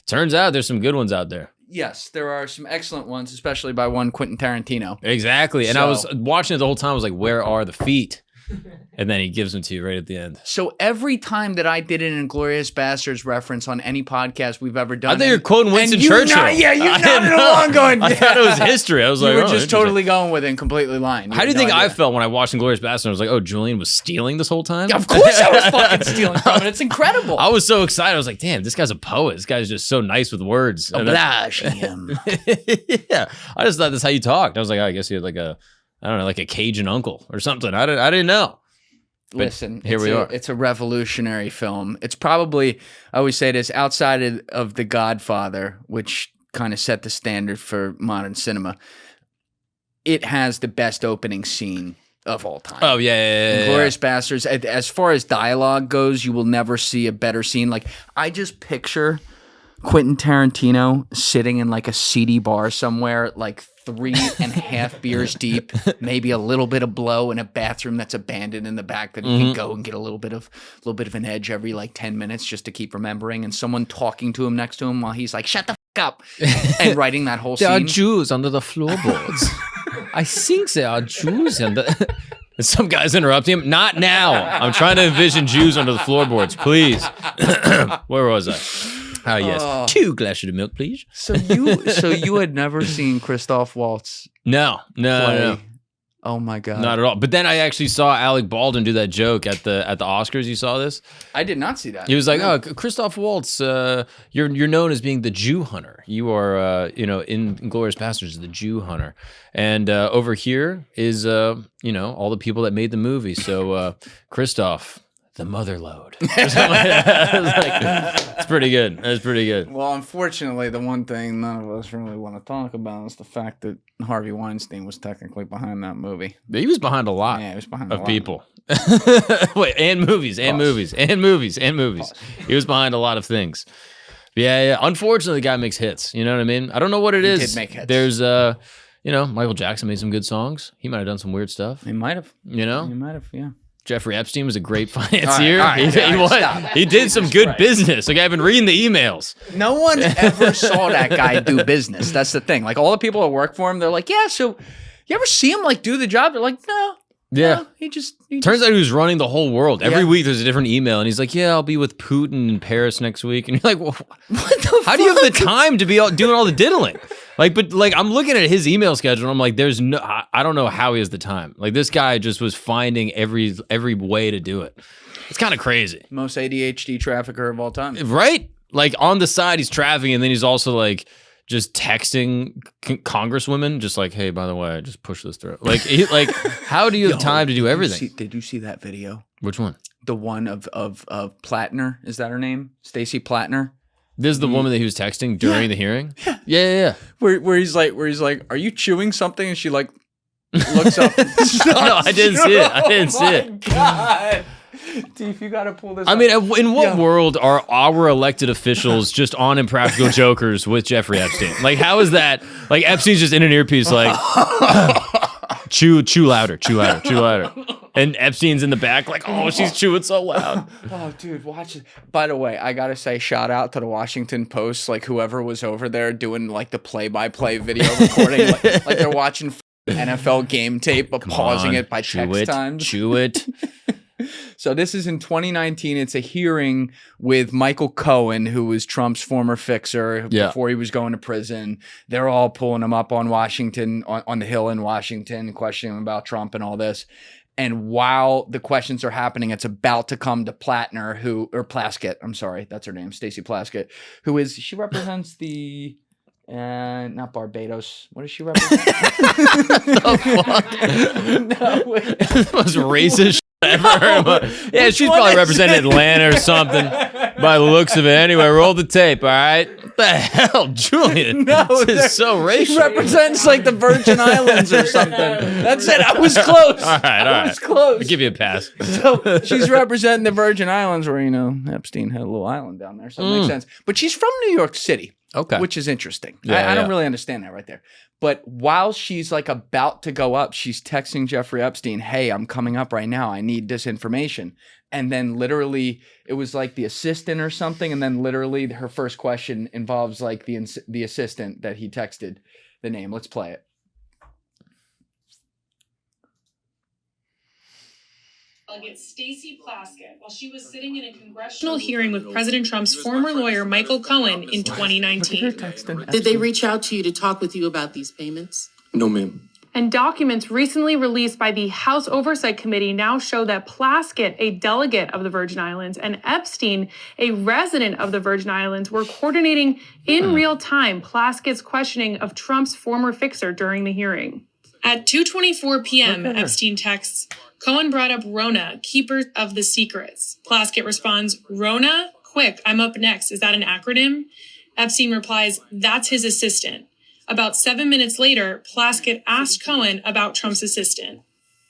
Turns out there's some good ones out there. Yes, there are some excellent ones, especially by one Quentin Tarantino. Exactly. And I was watching it the whole time. I was like, where are the feet? And then he gives them to you right at the end. So every time that I did an Inglorious Basterds reference on any podcast we've ever done. I thought you were quoting Winston Churchill. You nodded along going, I thought it was history. I was like, you were just totally going with it and completely lying. How do you think I felt when I watched Inglorious Basterds? I was like, oh, Julian was stealing this whole time? Yeah, of course I was fucking stealing from it. It's incredible. I was so excited. I was like, damn, this guy's a poet. This guy's just so nice with words. Oblige him. Yeah. I just thought that's how you talked. I was like, oh, I guess you had like a, I don't know, like a Cajun uncle or something. I didn't know. But listen, here we are. It's a revolutionary film. It's probably, I always say this, outside of The Godfather, which kind of set the standard for modern cinema, it has the best opening scene of all time. Oh, yeah. Inglorious Basterds. As far as dialogue goes, you will never see a better scene. Like, I just picture Quentin Tarantino sitting in like a seedy bar somewhere, like 3.5 beers deep, maybe a little bit of blow in a bathroom that's abandoned in the back that he can go and get a little bit of an edge every like 10 minutes just to keep remembering, and someone talking to him next to him while he's like, shut the fuck up, and writing that whole scene. There are Jews under the floorboards. I think there are Jews under... Some guy's interrupting him. Not now. I'm trying to envision Jews under the floorboards, please. Where was I? Oh, yes. 2 glasses of milk, please. So you had never seen Christoph Waltz? No. Oh my God. Not at all. But then I actually saw Alec Baldwin do that joke at the Oscars. You saw this? I did not see that. He was like, "Oh, Christoph Waltz, you're known as being the Jew hunter. You are, in Inglorious Basterds, the Jew hunter. And over here is, all the people that made the movie. So Christoph, the mother load." It's pretty good. That's pretty good. Well, unfortunately, the one thing none of us really want to talk about is the fact that Harvey Weinstein was technically behind that movie. He was behind a lot. Yeah, he was behind of people. Wait, and movies. He was behind a lot of things. Yeah. Unfortunately, the guy makes hits. You know what I mean? I don't know what it is. He did make hits. There's Michael Jackson made some good songs. He might have done some weird stuff. He might have. You know? He might have, yeah. Jeffrey Epstein was a great financier. All right, he did some good business. Like, I've been reading the emails. No one ever saw that guy do business. That's the thing. Like, all the people that work for him, they're like, yeah, so you ever see him like do the job? They're like, no. Yeah. No, he Turns out he was running the whole world. Every week there's a different email, and he's like, yeah, I'll be with Putin in Paris next week. And you're like, well, how do you have the time to be doing all the diddling? But I'm looking at his email schedule, and I'm like, I don't know how he has the time. Like, this guy just was finding every way to do it. It's kind of crazy. Most ADHD trafficker of all time. Right? Like, on the side, he's trafficking, and then he's also like, just texting congresswomen, just like, hey, by the way, just push this through. Like, how do you have time to do everything? Did you see that video? Which one? The one of Plattner. Is that her name? Stacey Plattner. This is the woman that he was texting during the hearing? Yeah. Where he's like, are you chewing something? And she like looks up. No, I didn't see it. Oh my God. Steve, you gotta pull this up. Mean, in what world are our elected officials just on Impractical Jokers with Jeffrey Epstein? Like, how is that? Like, Epstein's just in an earpiece like, chew louder. And Epstein's in the back like, oh, she's chewing so loud. Oh, dude, watch it. By the way, I gotta say, shout out to the Washington Post, like whoever was over there doing like the play-by-play video recording, like they're watching NFL game tape, but pausing it by text times. Chew it. So this is in 2019. It's a hearing with Michael Cohen, who was Trump's former fixer before he was going to prison. They're all pulling him up on Washington, on the Hill in Washington, questioning him about Trump and all this. And while the questions are happening, it's about to come to Plaskett. I'm sorry, that's her name, Stacey Plaskett, she represents the... not Barbados. What does she represent? The fuck? No, wait. The most racist ever. Yeah, she's probably representing Atlanta or something by the looks of it. Anyway, roll the tape, all right? What the hell, Julian? No, this is so racial. She represents like the Virgin Islands or something. That's it. I was close. All right. I was close. I'll give you a pass. So she's representing the Virgin Islands where, Epstein had a little island down there. So it makes sense. But she's from New York City. Okay. Which is interesting. I don't really understand that right there. But while she's like about to go up, she's texting Jeffrey Epstein, hey, I'm coming up right now. I need this information. And then literally it was like the assistant or something. And then literally her first question involves like the assistant that he texted the name. Let's play it. Delegate Stacey Plaskett while she was sitting in a congressional hearing with President Trump's former lawyer, Michael Cohen, in 2019. Did they reach out to you to talk with you about these payments? No, ma'am. And documents recently released by the House Oversight Committee now show that Plaskett, a delegate of the Virgin Islands, and Epstein, a resident of the Virgin Islands, were coordinating in real time Plaskett's questioning of Trump's former fixer during the hearing. At 2:24 p.m., Epstein texts, Cohen brought up Rona, keeper of the secrets. Plaskett responds, Rona? Quick, I'm up next. Is that an acronym? Epstein replies, that's his assistant. About 7 minutes later, Plaskett asked Cohen about Trump's assistant.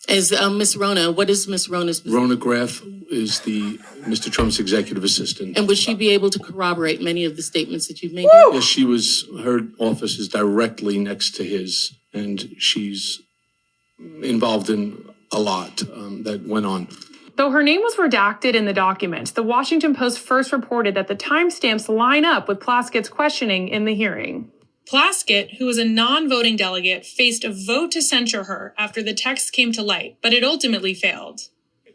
Is Miss Rona, what is Miss Rona's position? Rona Graff is the Mr. Trump's executive assistant. And would she be able to corroborate many of the statements that you've made? Yes, she was, her office is directly next to his, and she's involved in a lot that went on. Though her name was redacted in the documents, the Washington Post first reported that the timestamps line up with Plaskett's questioning in the hearing. Plaskett, who was a non-voting delegate, faced a vote to censure her after the text came to light, but it ultimately failed.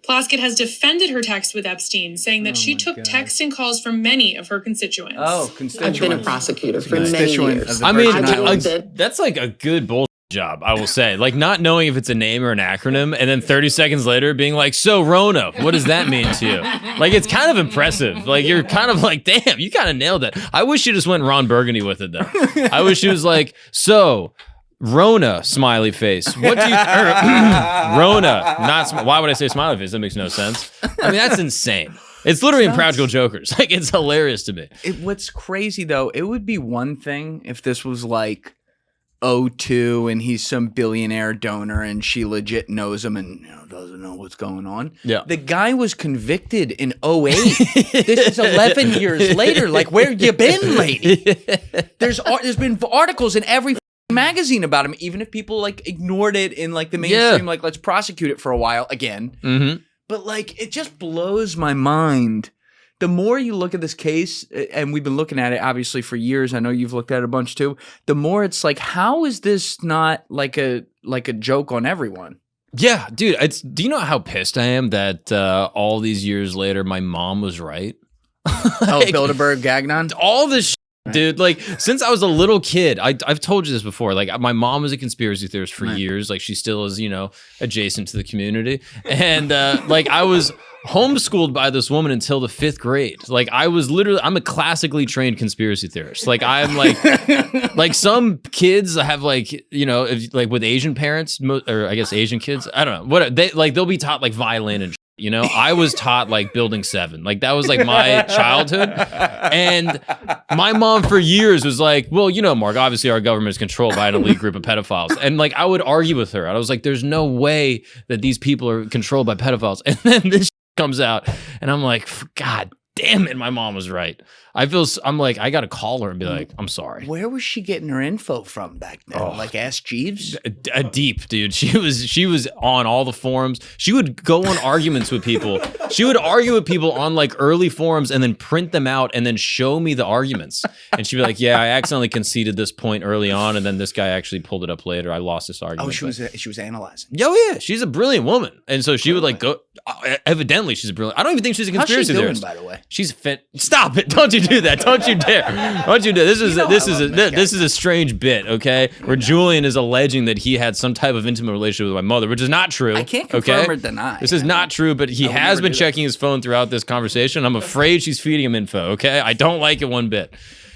Plaskett has defended her text with Epstein, saying that she took texts and calls from many of her constituents. Oh, constituents. I've been a prosecutor for many years. I mean, Islands. that's like a good bullshit job, I will say. Like, not knowing if it's a name or an acronym, and then 30 seconds later being like, so Rona, what does that mean to you? Like, it's kind of impressive. Like, you're kind of like, damn, you kind of nailed that. I wish she just went Ron Burgundy with it, though. I wish she was like, so Rona, smiley face. What do you Rona, not why would I say smiley face? That makes no sense. I mean, that's insane. It's literally Impractical Jokers. Like, it's hilarious to me. What's crazy though, it would be one thing if this was like O2 and he's some billionaire donor and she legit knows him and doesn't know what's going on. Yeah. The guy was convicted in 08. This is 11 years later. Like, where you been, lady? There's been articles in every magazine about him, even if people like ignored it in like the mainstream, like let's prosecute it for a while again. Mm-hmm. But like, it just blows my mind. The more you look at this case, and we've been looking at it obviously for years, I know you've looked at it a bunch too, the more it's like, how is this not like a joke on everyone? Yeah, dude, do you know how pissed I am that all these years later, my mom was right? Like, Bilderberg, Gagnon? All this shit, dude, like, since I was a little kid, I've told you this before, like, my mom was a conspiracy theorist for years, like, she still is, adjacent to the community, and, like, I was homeschooled by this woman until the 5th grade. Like, I'm a classically trained conspiracy theorist. Like, I'm like some kids have like, like with Asian parents, or I guess Asian kids, I don't know, they'll be taught like violin and I was taught like Building 7. Like, that was like my childhood. And my mom for years was like, well, Mark, obviously our government is controlled by an elite group of pedophiles. And like, I would argue with her. I was like, there's no way that these people are controlled by pedophiles. And then this comes out and I'm like, God damn it, my mom was right. I'm like, I gotta call her and be like, I'm sorry. Where was she getting her info from back then? Like Ask Jeeves? Deep, dude. She was on all the forums. She would go on arguments with people. She would argue with people on like early forums and then print them out and then show me the arguments. And she'd be like, yeah, I accidentally conceded this point early on and then this guy actually pulled it up later. I lost this argument. Oh, she was analyzing. Oh yeah, she's a brilliant woman. And so she would like go, evidently she's a brilliant, I don't even think she's a conspiracy theorist. How's she doing, by the way? She's fit. Stop it. Don't you do that. Don't you dare. Don't you dare. This is a strange bit, okay? Where Julian is alleging that he had some type of intimate relationship with my mother, which is not true. I can't confirm or deny. This is not true, but he has been checking his phone throughout this conversation. I'm afraid she's feeding him info, okay? I don't like it one bit.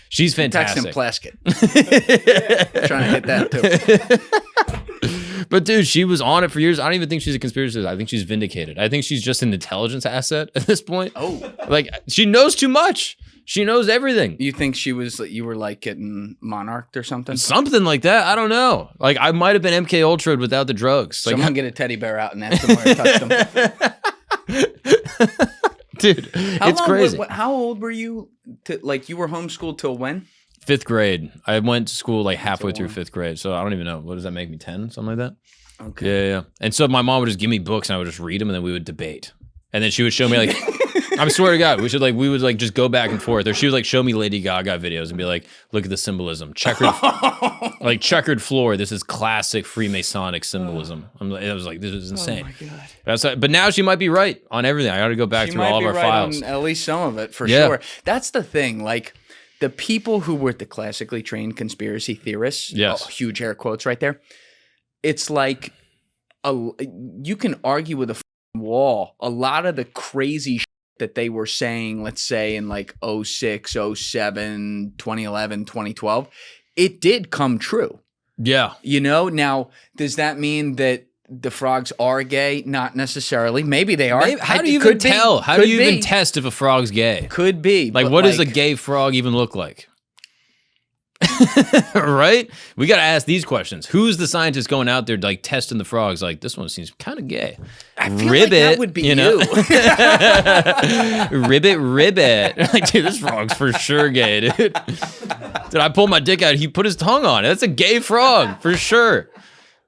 She's fantastic. Text him Plaskett. Trying to hit that too. But dude, she was on it for years. I don't even think she's a conspiracy theorist. I think she's vindicated. I think she's just an intelligence asset at this point. Oh. Like, she knows too much. She knows everything. You think you were like getting monarched or something? Something like that. I don't know. Like, I might have been MK Ultra without the drugs. Like, someone get a teddy bear out and ask them where I touched them. Dude, it's crazy. How old were you? You were homeschooled till when? 5th grade. I went to school like halfway through 5th grade. So I don't even know. What does that make me, 10? Something like that? Okay. Yeah. And so my mom would just give me books and I would just read them and then we would debate. And then she would show me like, I swear to God, we would like just go back and forth. Or she would like show me Lady Gaga videos and be like, look at the symbolism. Checkered floor. This is classic Freemasonic symbolism. I was like, this is insane. Oh my God. But now she might be right on everything. I got to go back through all of our files. At least some of it, for sure. That's the thing. Like, the people who were the classically trained conspiracy theorists, huge air quotes right there, it's like you can argue with a wall. A lot of the crazy that they were saying, let's say in like 06, 07, 2011, 2012, it did come true. Yeah. You know, now, does that mean that the frogs are gay? Not necessarily. Maybe they are. How do you even tell? How do you even test if a frog's gay? Could be. Like, what does a gay frog even look like? Right? We got to ask these questions. Who's the scientist going out there like testing the frogs? Like, this one seems kind of gay. I feel like that would be you. Ribbit. Like, dude, this frog's for sure gay, dude. Dude, I pulled my dick out. He put his tongue on it. That's a gay frog for sure.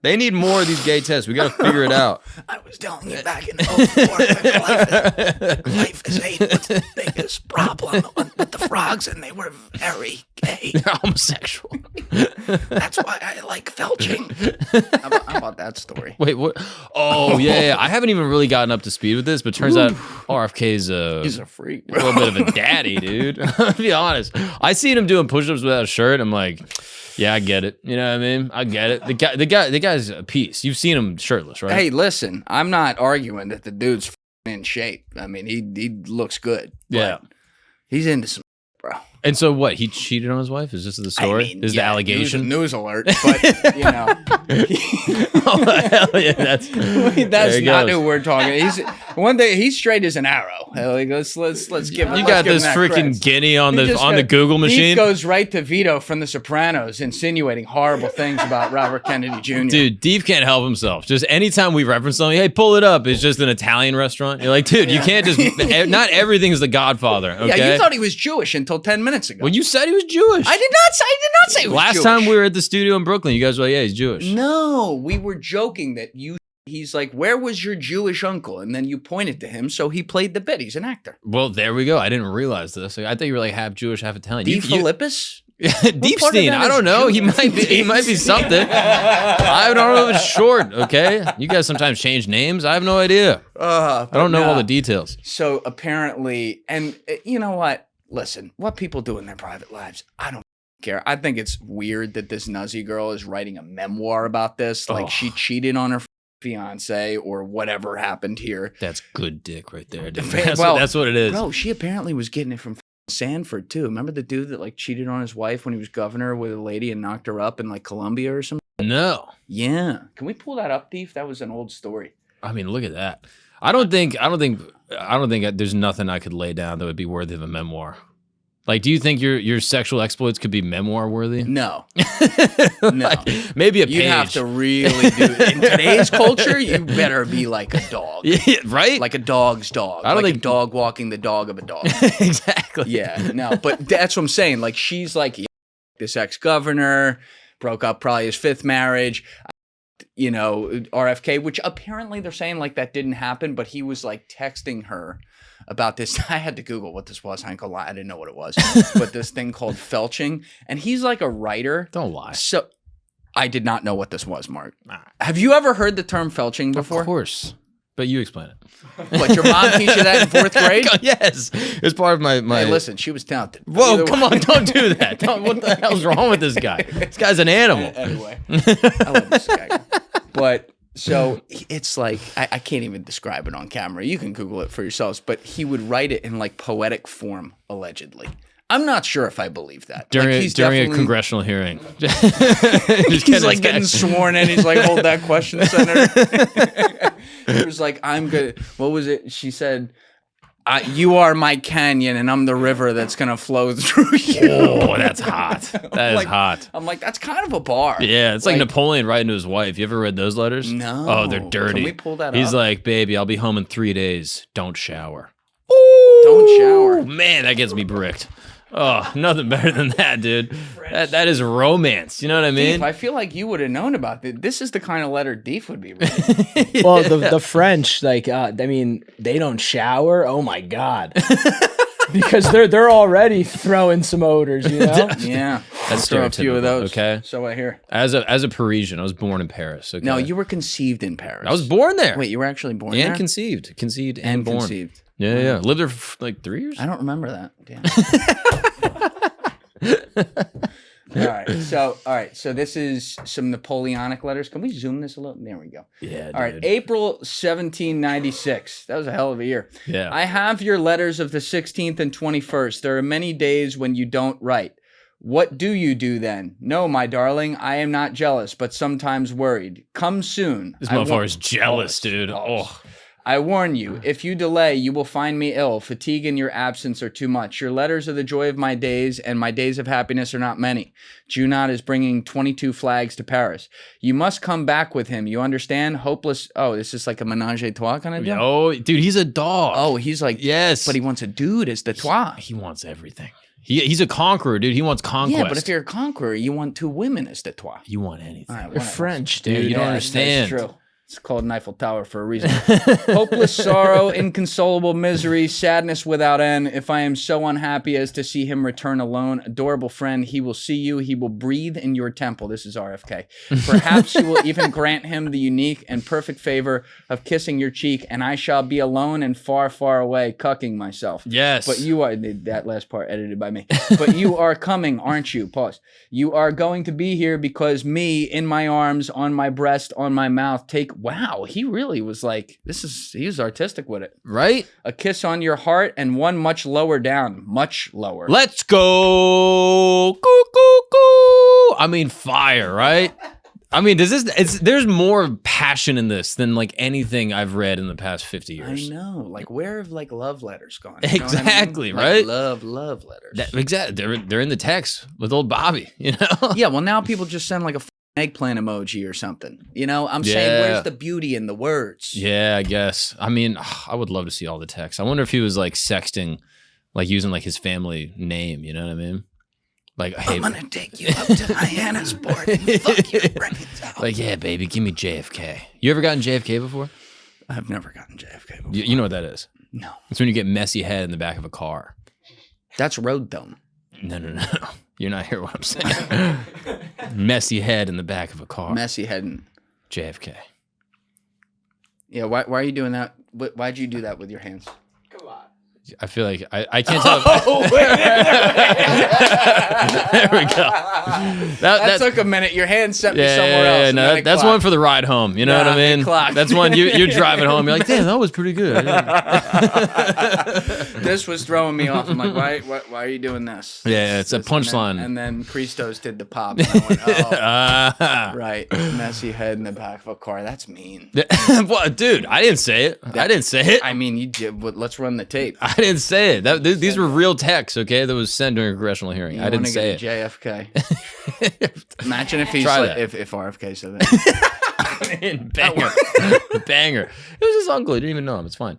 They need more of these gay tests. We got to figure it out. I was telling you back in 04, glyphosate was the biggest problem with the frogs, and they were very gay. They're homosexual. That's why I like felching. How about that story? Wait, what? Oh, yeah. I haven't even really gotten up to speed with this, but turns out RFK's he's a freak. A little bit of a daddy, dude. I'll be honest. I seen him doing push-ups without a shirt. I'm like, yeah, I get it. You know what I mean? I get it. The guy's a piece. You've seen him shirtless, right? Hey, listen, I'm not arguing that the dude's in shape. I mean, he looks good. Yeah. He's into some, bro. And so what? He cheated on his wife? Is this the story? I mean, is the allegation? News alert, but you know. Oh, hell yeah, that's not who we're talking. He's straight as an arrow. Like, let's give him. You got this freaking guinea on the Google machine. He goes right to Vito from The Sopranos, insinuating horrible things about Robert Kennedy Jr. Dude, Deep can't help himself. Just anytime we reference something, hey, pull it up. It's just an Italian restaurant. You're like, dude, you can't just. Not everything's the Godfather. Okay? Yeah, you thought he was Jewish until 10 minutes ago. Well, you said he was Jewish. I did not say he was Last Jewish. time we were at the studio in Brooklyn, you guys were like, yeah, he's Jewish. No, we were joking that he's like, where was your Jewish uncle? And then you pointed to him, so he played the bit. He's an actor. Well, there we go. I didn't realize this. I thought you were like half Jewish, half Italian. Philippus? Deepstein. I don't know. He might be something. I don't know if it's short, okay? You guys sometimes change names. I have no idea. I don't know all the details. So apparently, and you know what? Listen, what people do in their private lives, I don't care. I think it's weird that this Nuzzy girl is writing a memoir about this. Like, she cheated on her fiance or whatever happened here. That's good dick right there, dude. That's what it is. Bro, she apparently was getting it from Sanford, too. Remember the dude that, like, cheated on his wife when he was governor with a lady and knocked her up in, like, Colombia or something? No. Yeah. Can we pull that up, Thief? That was an old story. I mean, look at that. I don't think there's nothing I could lay down that would be worthy of a memoir. Like, do you think your sexual exploits could be memoir worthy? No. No. Like, maybe a page. You have to really do it. In today's culture, you better be like a dog. Yeah, right? Like a dog's dog. I don't think a dog walking the dog of a dog. Exactly. Yeah, no, but that's what I'm saying. Like, she's like, yeah, this ex-governor, broke up probably his fifth marriage. You know, RFK, which apparently they're saying like that didn't happen, but he was like texting her about this. I had to Google what this was. I ain't gonna lie, I didn't know what it was. But this thing called felching, and he's like a writer. Don't lie. So I did not know what this was, Mark. Have you ever heard the term felching before? Of course. But you explain it. What, your mom teach you that in fourth grade? Yes. It was part of my... Hey, listen, she was talented. Whoa, come on, don't do that. What the hell's wrong with this guy? This guy's an animal. Anyway, I love this guy. But so it's like, I can't even describe it on camera. You can Google it for yourselves. But he would write it in like poetic form, allegedly. I'm not sure if I believe that. During a congressional hearing. He's like getting sworn in. He's like, hold that question, Senator. He was like, I'm good. What was it? She said, you are my canyon and I'm the river that's going to flow through you. Oh, that's hot. That is hot. I'm like, that's kind of a bar. Yeah, it's like Napoleon writing to his wife. You ever read those letters? No. Oh, they're dirty. Can we pull that up? He's like, baby, I'll be home in 3 days. Don't shower. Ooh. Don't shower. Man, that gets me bricked. Oh, nothing better than that, dude. That is romance. You know what I mean? Deef, I feel like you would have known about this. This is the kind of letter Deef would be reading. Well, the French, like, I mean, they don't shower. Oh my God. Because they're already throwing some odors, you know? Yeah. That's Throw a few of stereotypical, those. okay? So I hear. As a Parisian, I was born in Paris. Okay? No, you were conceived in Paris. I was born there. Wait, you were actually born and there? conceived and born. Conceived. Yeah. Lived there for like 3 years. I don't remember that. Damn. All right. So this is some Napoleonic letters. Can we zoom this a little? There we go. Yeah. All right. April 1796. That was a hell of a year. Yeah. I have your letters of the 16th and 21st. There are many days when you don't write. What do you do then? No, my darling, I am not jealous, but sometimes worried. Come soon. This motherfucker's jealous, dude. Oh. I warn you, if you delay, you will find me ill. Fatigue and your absence are too much. Your letters are the joy of my days, and my days of happiness are not many. Junot is bringing 22 flags to Paris. You must come back with him. You understand? Hopeless. Oh, this is like a menage a trois kind of deal? Oh, dude, he's a dog. Oh, he's like, yes. but he wants a dude as the trois. He wants everything. He's a conqueror, dude. He wants conquest. Yeah, but if you're a conqueror, you want 2 women as the trois. You want anything. All right, You're whatever. French, Dude, dude. you don't Yeah, understand. That's true. It's called an Eiffel Tower for a reason. Hopeless sorrow, inconsolable misery, sadness without end. If I am so unhappy as to see him return alone, adorable friend, he will see you. He will breathe in your temple. This is RFK. Perhaps you will even grant him the unique and perfect favor of kissing your cheek, and I shall be alone and far, far away, cucking myself. Yes. But you are, that last part edited by me. But you are coming, aren't you? Pause. You are going to be here because me, in my arms, on my breast, on my mouth, wow, he really was like, he was artistic with it. Right? A kiss on your heart and one much lower down, much lower. Let's go. Coo, coo, coo. I mean, fire, right? I mean, there's more passion in this than like anything I've read in the past 50 years. I know. Like, where have like love letters gone? You know what I mean? Exactly, Like, right? love letters. Exactly. They're in the text with old Bobby, you know? Yeah, well, now people just send like a eggplant emoji or something. You know, I'm saying, Yeah. where's the beauty in the words? Yeah, I guess. I mean, I would love to see all the text. I wonder if he was like sexting, like using like his family name, you know what I mean? Like, hey, I'm gonna take you up to Hyannisport and fuck your brains out. like, yeah, baby, give me JFK. You ever gotten JFK before? I've never gotten JFK before. You know what that is? No. It's when you get messy head in the back of a car. That's road dome. No. You're not hearing what I'm saying. Messy head in the back of a car. Messy heading. JFK. Yeah, why are you doing that? Why'd you do that with your hands? I feel like I can't tell. There we go. That took a minute. Your hand sent me somewhere else. Yeah, and no, then it that's clocked. one for the ride home. You know Nah, what I it mean? clocked. That's one you're driving home. You're like, damn, that was pretty good. This was throwing me off. I'm like, why are you doing this? Yeah, it's a punchline. And then Christos did the pop. And I went, oh, right. Messy head in the back of a car. That's mean. What, dude? I didn't say it. I didn't say it. I mean, you did. But let's run the tape. I didn't say it. These were real texts, okay? That was sent during a congressional hearing. You I didn't wanna say get it. JFK. Imagine if he's Try like, that. if RFK said that. Banger. Banger. It was his uncle. He didn't even know him. It's fine.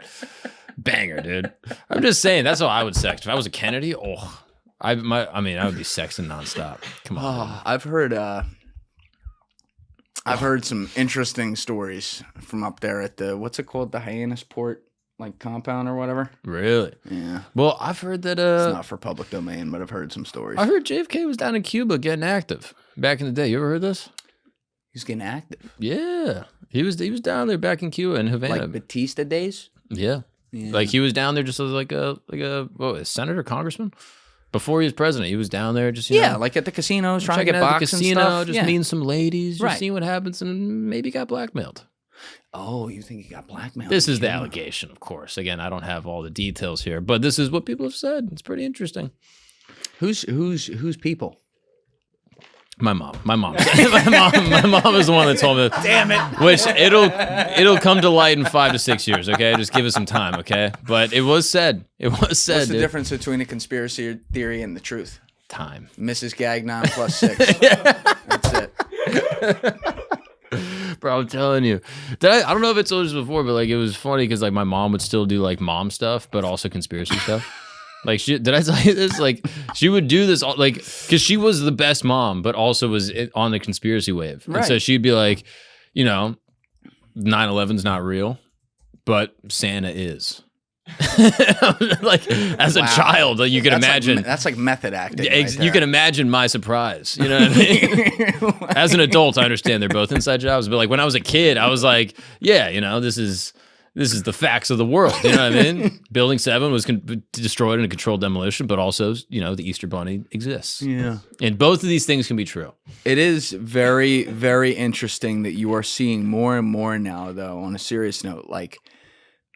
Banger, dude. I'm just saying, that's how I would sext. If I was a Kennedy, I would be sexting nonstop. Come on. Oh, I've heard some interesting stories from up there at the, what's it called? The Hyannisport like compound or whatever. Really? Yeah. Well, I've heard that It's not for public domain, but I've heard some stories. I heard JFK was down in Cuba getting active back in the day. You ever heard this? He's getting active. Yeah. He was down there back in Cuba in Havana. Like Batista days? Yeah. Yeah. Like he was down there just as like a senator, congressman. Before he was president, he was down there just you know, like at the casinos, trying to checking get out the box and casino, stuff. just Yeah. meeting some ladies, just Right. seeing what happens, and maybe got blackmailed. Oh, you think he got blackmailed? This is the allegation, of course. Again, I don't have all the details here, but this is what people have said. It's pretty interesting. Who's people? My mom. My mom is the one that told me. Damn it. Which it'll come to light in 5 to 6 years. Okay, just give it some time. Okay, but it was said. It was said. What's the dude. difference between a conspiracy theory and the truth? Time. Mrs. Gagnon plus 6. That's it. Bro, I'm telling you. I don't know if I told you this before, but like it was funny because like my mom would still do like mom stuff, but also conspiracy stuff. Like, did I tell you this? Like, she would do this, like, because she was the best mom, but also was on the conspiracy wave. Right. And so she'd be like, 9/11's not real, but Santa is. Like, as a child, like, you can imagine. That's like method acting. You can imagine my surprise. You know what I mean? As an adult, I understand they're both inside jobs, but like when I was a kid, I was like, yeah, this is the facts of the world. You know what I mean? Building 7 was destroyed in a controlled demolition, but also, the Easter Bunny exists. Yeah. And both of these things can be true. It is very, very interesting that you are seeing more and more now, though, on a serious note, like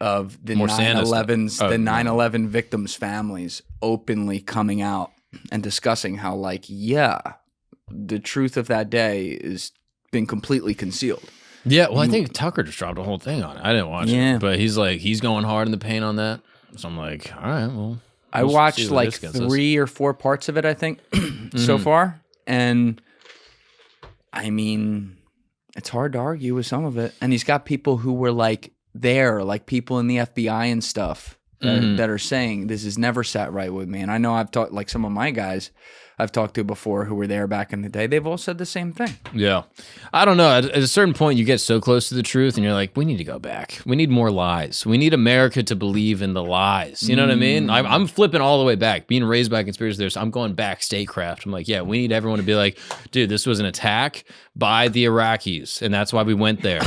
of the 9/11 victims' families openly coming out and discussing how, like, the truth of that day is been completely concealed. Yeah, well, I think Tucker just dropped a whole thing on it. I didn't watch it, but he's going hard in the paint on that. So I'm like, all right, well. I watched like 3 or 4 parts of it, I think, so far. And I mean, it's hard to argue with some of it. And he's got people who were like there, like people in the FBI and stuff that are saying this has never sat right with me. And I know I've talked, like some of my guys I've talked to before who were there back in the day, they've all said the same thing. Yeah. I don't know. At a certain point, you get so close to the truth and you're like, we need to go back. We need more lies. We need America to believe in the lies. You know what I mean? I'm flipping all the way back. Being raised by conspiracy theorists, I'm going back statecraft. I'm like, yeah, we need everyone to be like, dude, this was an attack by the Iraqis, and that's why we went there.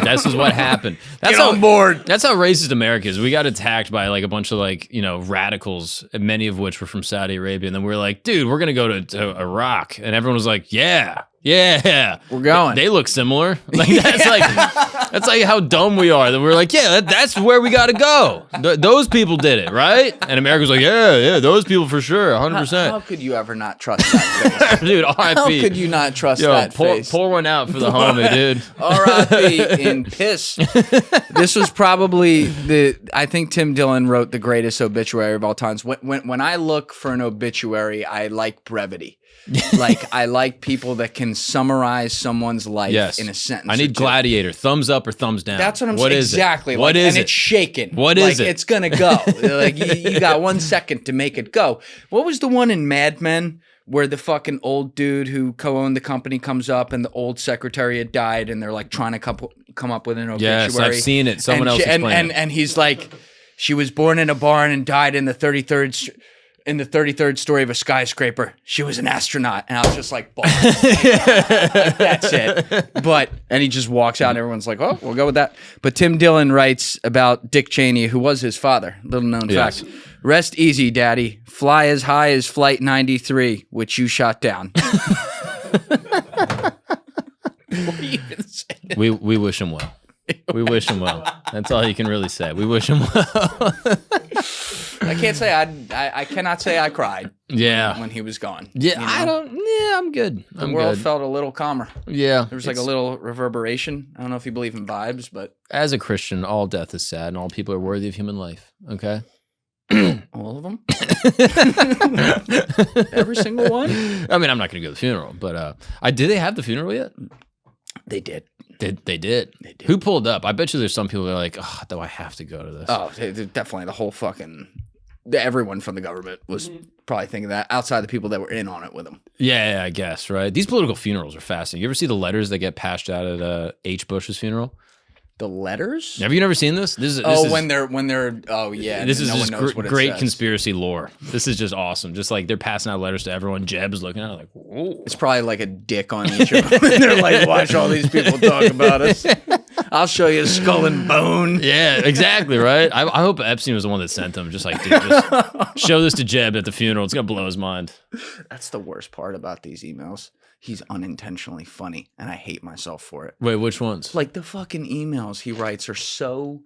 This is what happened. That's Get on board. That's how racist America is. We got attacked by like a bunch of like, radicals, many of which were from Saudi Arabia. And then we were like, dude, we're going to go to Iraq. And everyone was like, yeah, we're going. They look similar. Like that's like how dumb we are. That we're like, yeah, that's where we got to go. Those people did it, right? And America's like, yeah, those people for sure, 100%. How could you ever not trust that face? Dude, R.I.P. How could you not trust that face? Pour one out for the homie, dude. R.I.P. in piss. This was probably I think Tim Dillon wrote the greatest obituary of all times. When I look for an obituary, I like brevity. Like, I like people that can summarize someone's life in a sentence. I need Gladiator. Thumbs up or thumbs down. That's what I'm saying. Exactly. What is it? And it's shaking. What is it? It's going to go. Like, you got 1 second to make it go. What was the one in Mad Men where the fucking old dude who co-owned the company comes up and the old secretary had died and they're like trying to come up with an obituary? Yes, I've seen it. Someone else explained it. And he's like, she was born in a barn and died in the 33rd story of a skyscraper. She was an astronaut. And I was just like, like, that's it. And he just walks out and everyone's like, oh, we'll go with that. But Tim Dillon writes about Dick Cheney, who was his father. Little known fact. Rest easy, daddy. Fly as high as Flight 93, which you shot down. What do you even say? We wish him well. We wish him well. That's all you can really say. We wish him well. I can't say I cannot say I cried. When he was gone. Yeah, I'm good. The world felt a little calmer. Yeah. There was like a little reverberation. I don't know if you believe in vibes, but as a Christian, all death is sad and all people are worthy of human life. Okay. All of them? Every single one? I mean, I'm not going to go to the funeral, but did they have the funeral yet? They did. They did. Who pulled up? I bet you there's some people that are like, oh, do I have to go to this? Oh, definitely the whole fucking... Everyone from the government was probably thinking that, outside the people that were in on it with them. Yeah, I guess, right? These political funerals are fascinating. You ever see the letters that get passed out at H. Bush's funeral? The letters? Have you never seen this? When they're oh yeah. This is just great conspiracy lore. This is just awesome. Just like they're passing out letters to everyone. Jeb is looking at it like, whoa. It's probably like a dick on each of them. And they're like, watch all these people talk about us. I'll show you a skull and bone. Yeah, exactly, right? I hope Epstein was the one that sent them. Just like, dude, just show this to Jeb at the funeral. It's going to blow his mind. That's the worst part about these emails. He's unintentionally funny, and I hate myself for it. Wait, which ones? Like, the fucking emails he writes are so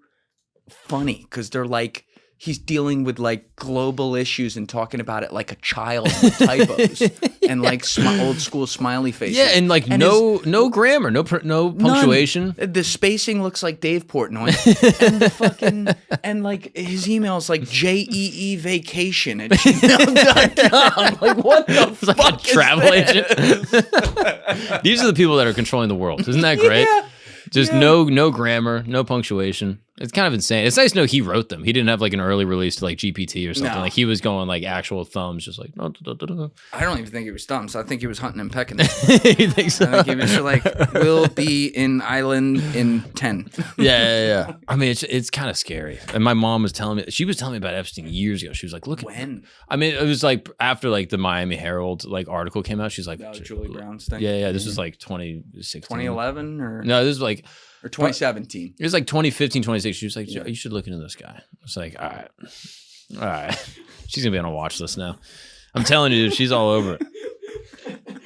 funny because they're like, he's dealing with like global issues and talking about it like a child with typos and like old school smiley faces. Yeah, and like no grammar, no punctuation. None. The spacing looks like Dave Portnoy, and the fucking and like his emails like JEE vacation at gmail.com. Like, what the fuck? Like a travel agent. These are the people that are controlling the world. Isn't that great? Yeah. Just no grammar, no punctuation. It's kind of insane. It's nice to know he wrote them. He didn't have like an early release to like GPT or something. No. Like he was going like actual thumbs, just like. I don't even think he was thumbs. I think he was hunting and pecking. You think so? I think he was like, we'll be in island in 10. Yeah. I mean, it's kind of scary. And my mom was telling me, she was telling me about Epstein years ago. She was like, look at When? I mean, it was like after like the Miami Herald like article came out. She's like, Julie Brown's thing. Yeah. This was like 2016. 2011 or? No, this was like. Or 2017. It was like 2015, 2016. She was like, you should look into this guy. I was like, all right. She's going to be on a watch list now. I'm telling you, dude, she's all over it.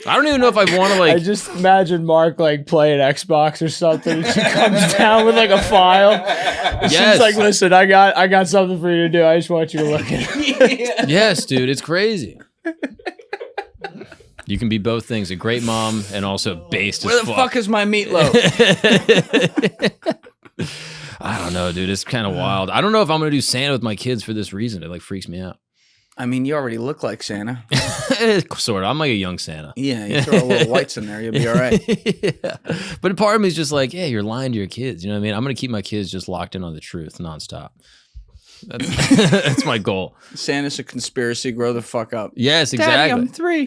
I don't even know if I want to like. I just imagine Mark like playing Xbox or something. And she comes down with like a file. And She's like, listen, I got something for you to do. I just want you to look at it. Yes, dude, it's crazy. You can be both things, a great mom and also based as fuck. Where the fuck is my meatloaf? I don't know, dude. It's kind of wild. I don't know if I'm going to do Santa with my kids for this reason. It like freaks me out. I mean, you already look like Santa. Sort of. I'm like a young Santa. Yeah, you throw a little whites in there, you'll be all right. Yeah. But part of me is just like, yeah, you're lying to your kids. You know what I mean? I'm going to keep my kids just locked in on the truth nonstop. That's my goal. Santa's a conspiracy. Grow the fuck up. Yes, exactly. Daddy, I'm 3.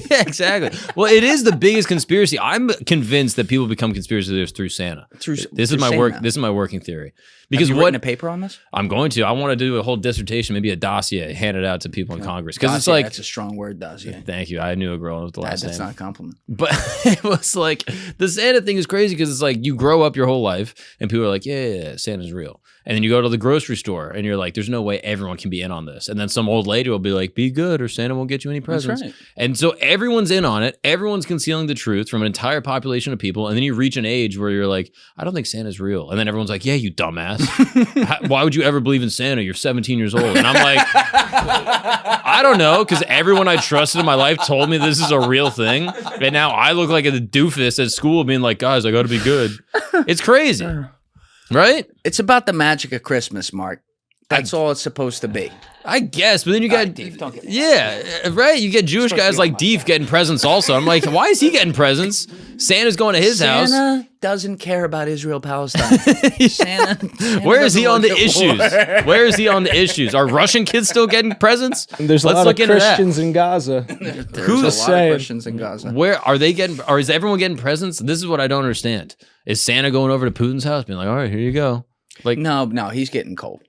Yeah, exactly. Well, it is the biggest conspiracy. I'm convinced that people become conspiracy theorists through Santa. This is my work. This is my working theory. Because Have you written a paper on this? I'm going to. I want to do a whole dissertation, maybe a dossier, hand it out to people in Congress. Because it's like that's a strong word, dossier. Thank you. I knew a girl with the last name. That's not a compliment. But it was like the Santa thing is crazy because it's like you grow up your whole life and people are like, yeah, Santa's real. And then you go to the grocery store and you're like, there's no way everyone can be in on this. And then some old lady will be like, be good or Santa won't get you any presents. That's right. And so everyone's in on it. Everyone's concealing the truth from an entire population of people. And then you reach an age where you're like, I don't think Santa's real. And then everyone's like, yeah, you dumbass. Why would you ever believe in Santa? You're 17 years old. And I'm like, I don't know, because everyone I trusted in my life told me this is a real thing. And now I look like a doofus at school being like, guys, I got to be good. It's crazy. Right? It's about the magic of Christmas, Mark. That's all it's supposed to be. I guess, but then you got, Deef, don't get yeah, right? You get Jewish guys like Deef getting presents also. I'm like, why is he getting presents? Santa's going to his house. Santa doesn't care about Israel-Palestine. Santa Where is he on the issues? Where is he on the issues? Are Russian kids still getting presents? There's a lot of Christians in Gaza. There's a lot of Christians in Gaza. Where are they getting, or is everyone getting presents? This is what I don't understand. Is Santa going over to Putin's house being like, all right, here you go? Like, No, he's getting cold.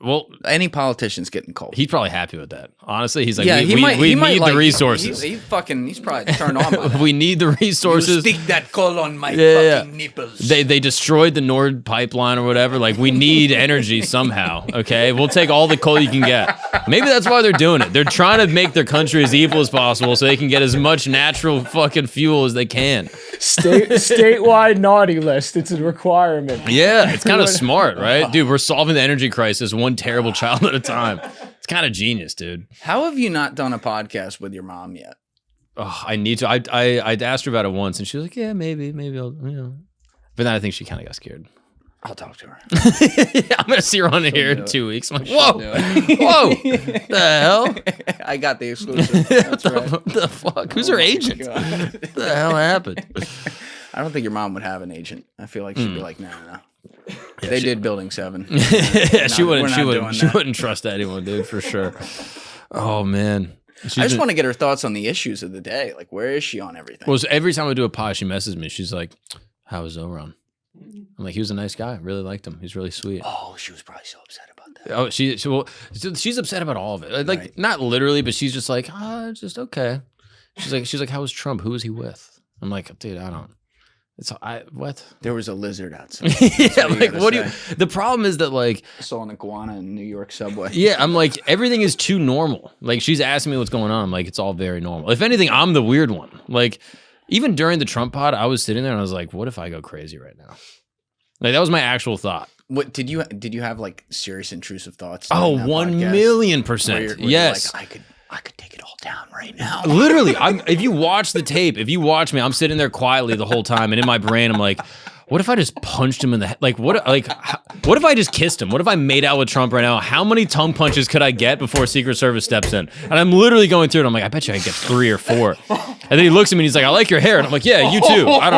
Well, any politician's getting cold. He's probably happy with that. Honestly, he's like, yeah, we need the resources. He's probably turned on by that. We need the resources. You stick that coal on my fucking nipples. They destroyed the Nord pipeline or whatever. Like, we need energy somehow. Okay, we'll take all the coal you can get. Maybe that's why they're doing it. They're trying to make their country as evil as possible so they can get as much natural fucking fuel as they can. Statewide naughty list. It's a requirement. Yeah, it's kind of smart, right? Dude, we're solving the energy crisis one terrible child at a time. It's kind of genius, dude. How have you not done a podcast with your mom yet? Oh, I need to. I asked her about it once, and she was like, "Yeah, maybe I'll." But then I think she kind of got scared. I'll talk to her. Yeah, I'm gonna see her on here in 2 weeks. I'm like, whoa, the hell? I got the exclusive. That's right. What the fuck? Who's her agent? What the hell happened? I don't think your mom would have an agent. I feel like she'd be like, no. Yeah, they did Building 7. Yeah, she wouldn't trust anyone, dude, for sure. Oh man. I just want to get her thoughts on the issues of the day. Like, where is she on everything? Well, so every time I do a pod, she messages me. She's like, how was Zohran? I'm like, he was a nice guy. I really liked him. He's really sweet. Oh, she was probably so upset about that. Oh, she's upset about all of it. Like, right. Not literally, but she's just like, just okay. She's like, how was Trump? Who was he with? I'm like, dude, I don't. What? There was a lizard outside. Yeah, like, what do you? The problem is that, like, I saw an iguana in New York subway. Yeah, I'm like, everything is too normal. Like, she's asking me what's going on. I'm like, it's all very normal. If anything, I'm the weird one. Like, even during the Trump pod, I was sitting there and I was like, what if I go crazy right now? Like, that was my actual thought. What did you have like serious intrusive thoughts? Oh, 1,000,000%. Yes. Like, I could take it all down right now. Literally, if you watch the tape, if you watch me, I'm sitting there quietly the whole time, and in my brain, I'm like, what if I just punched him in the head? Like, what if I just kissed him? What if I made out with Trump right now? How many tongue punches could I get before Secret Service steps in? And I'm literally going through it. I'm like, I bet you I get 3 or 4. And then he looks at me and he's like, I like your hair. And I'm like, yeah, you too. What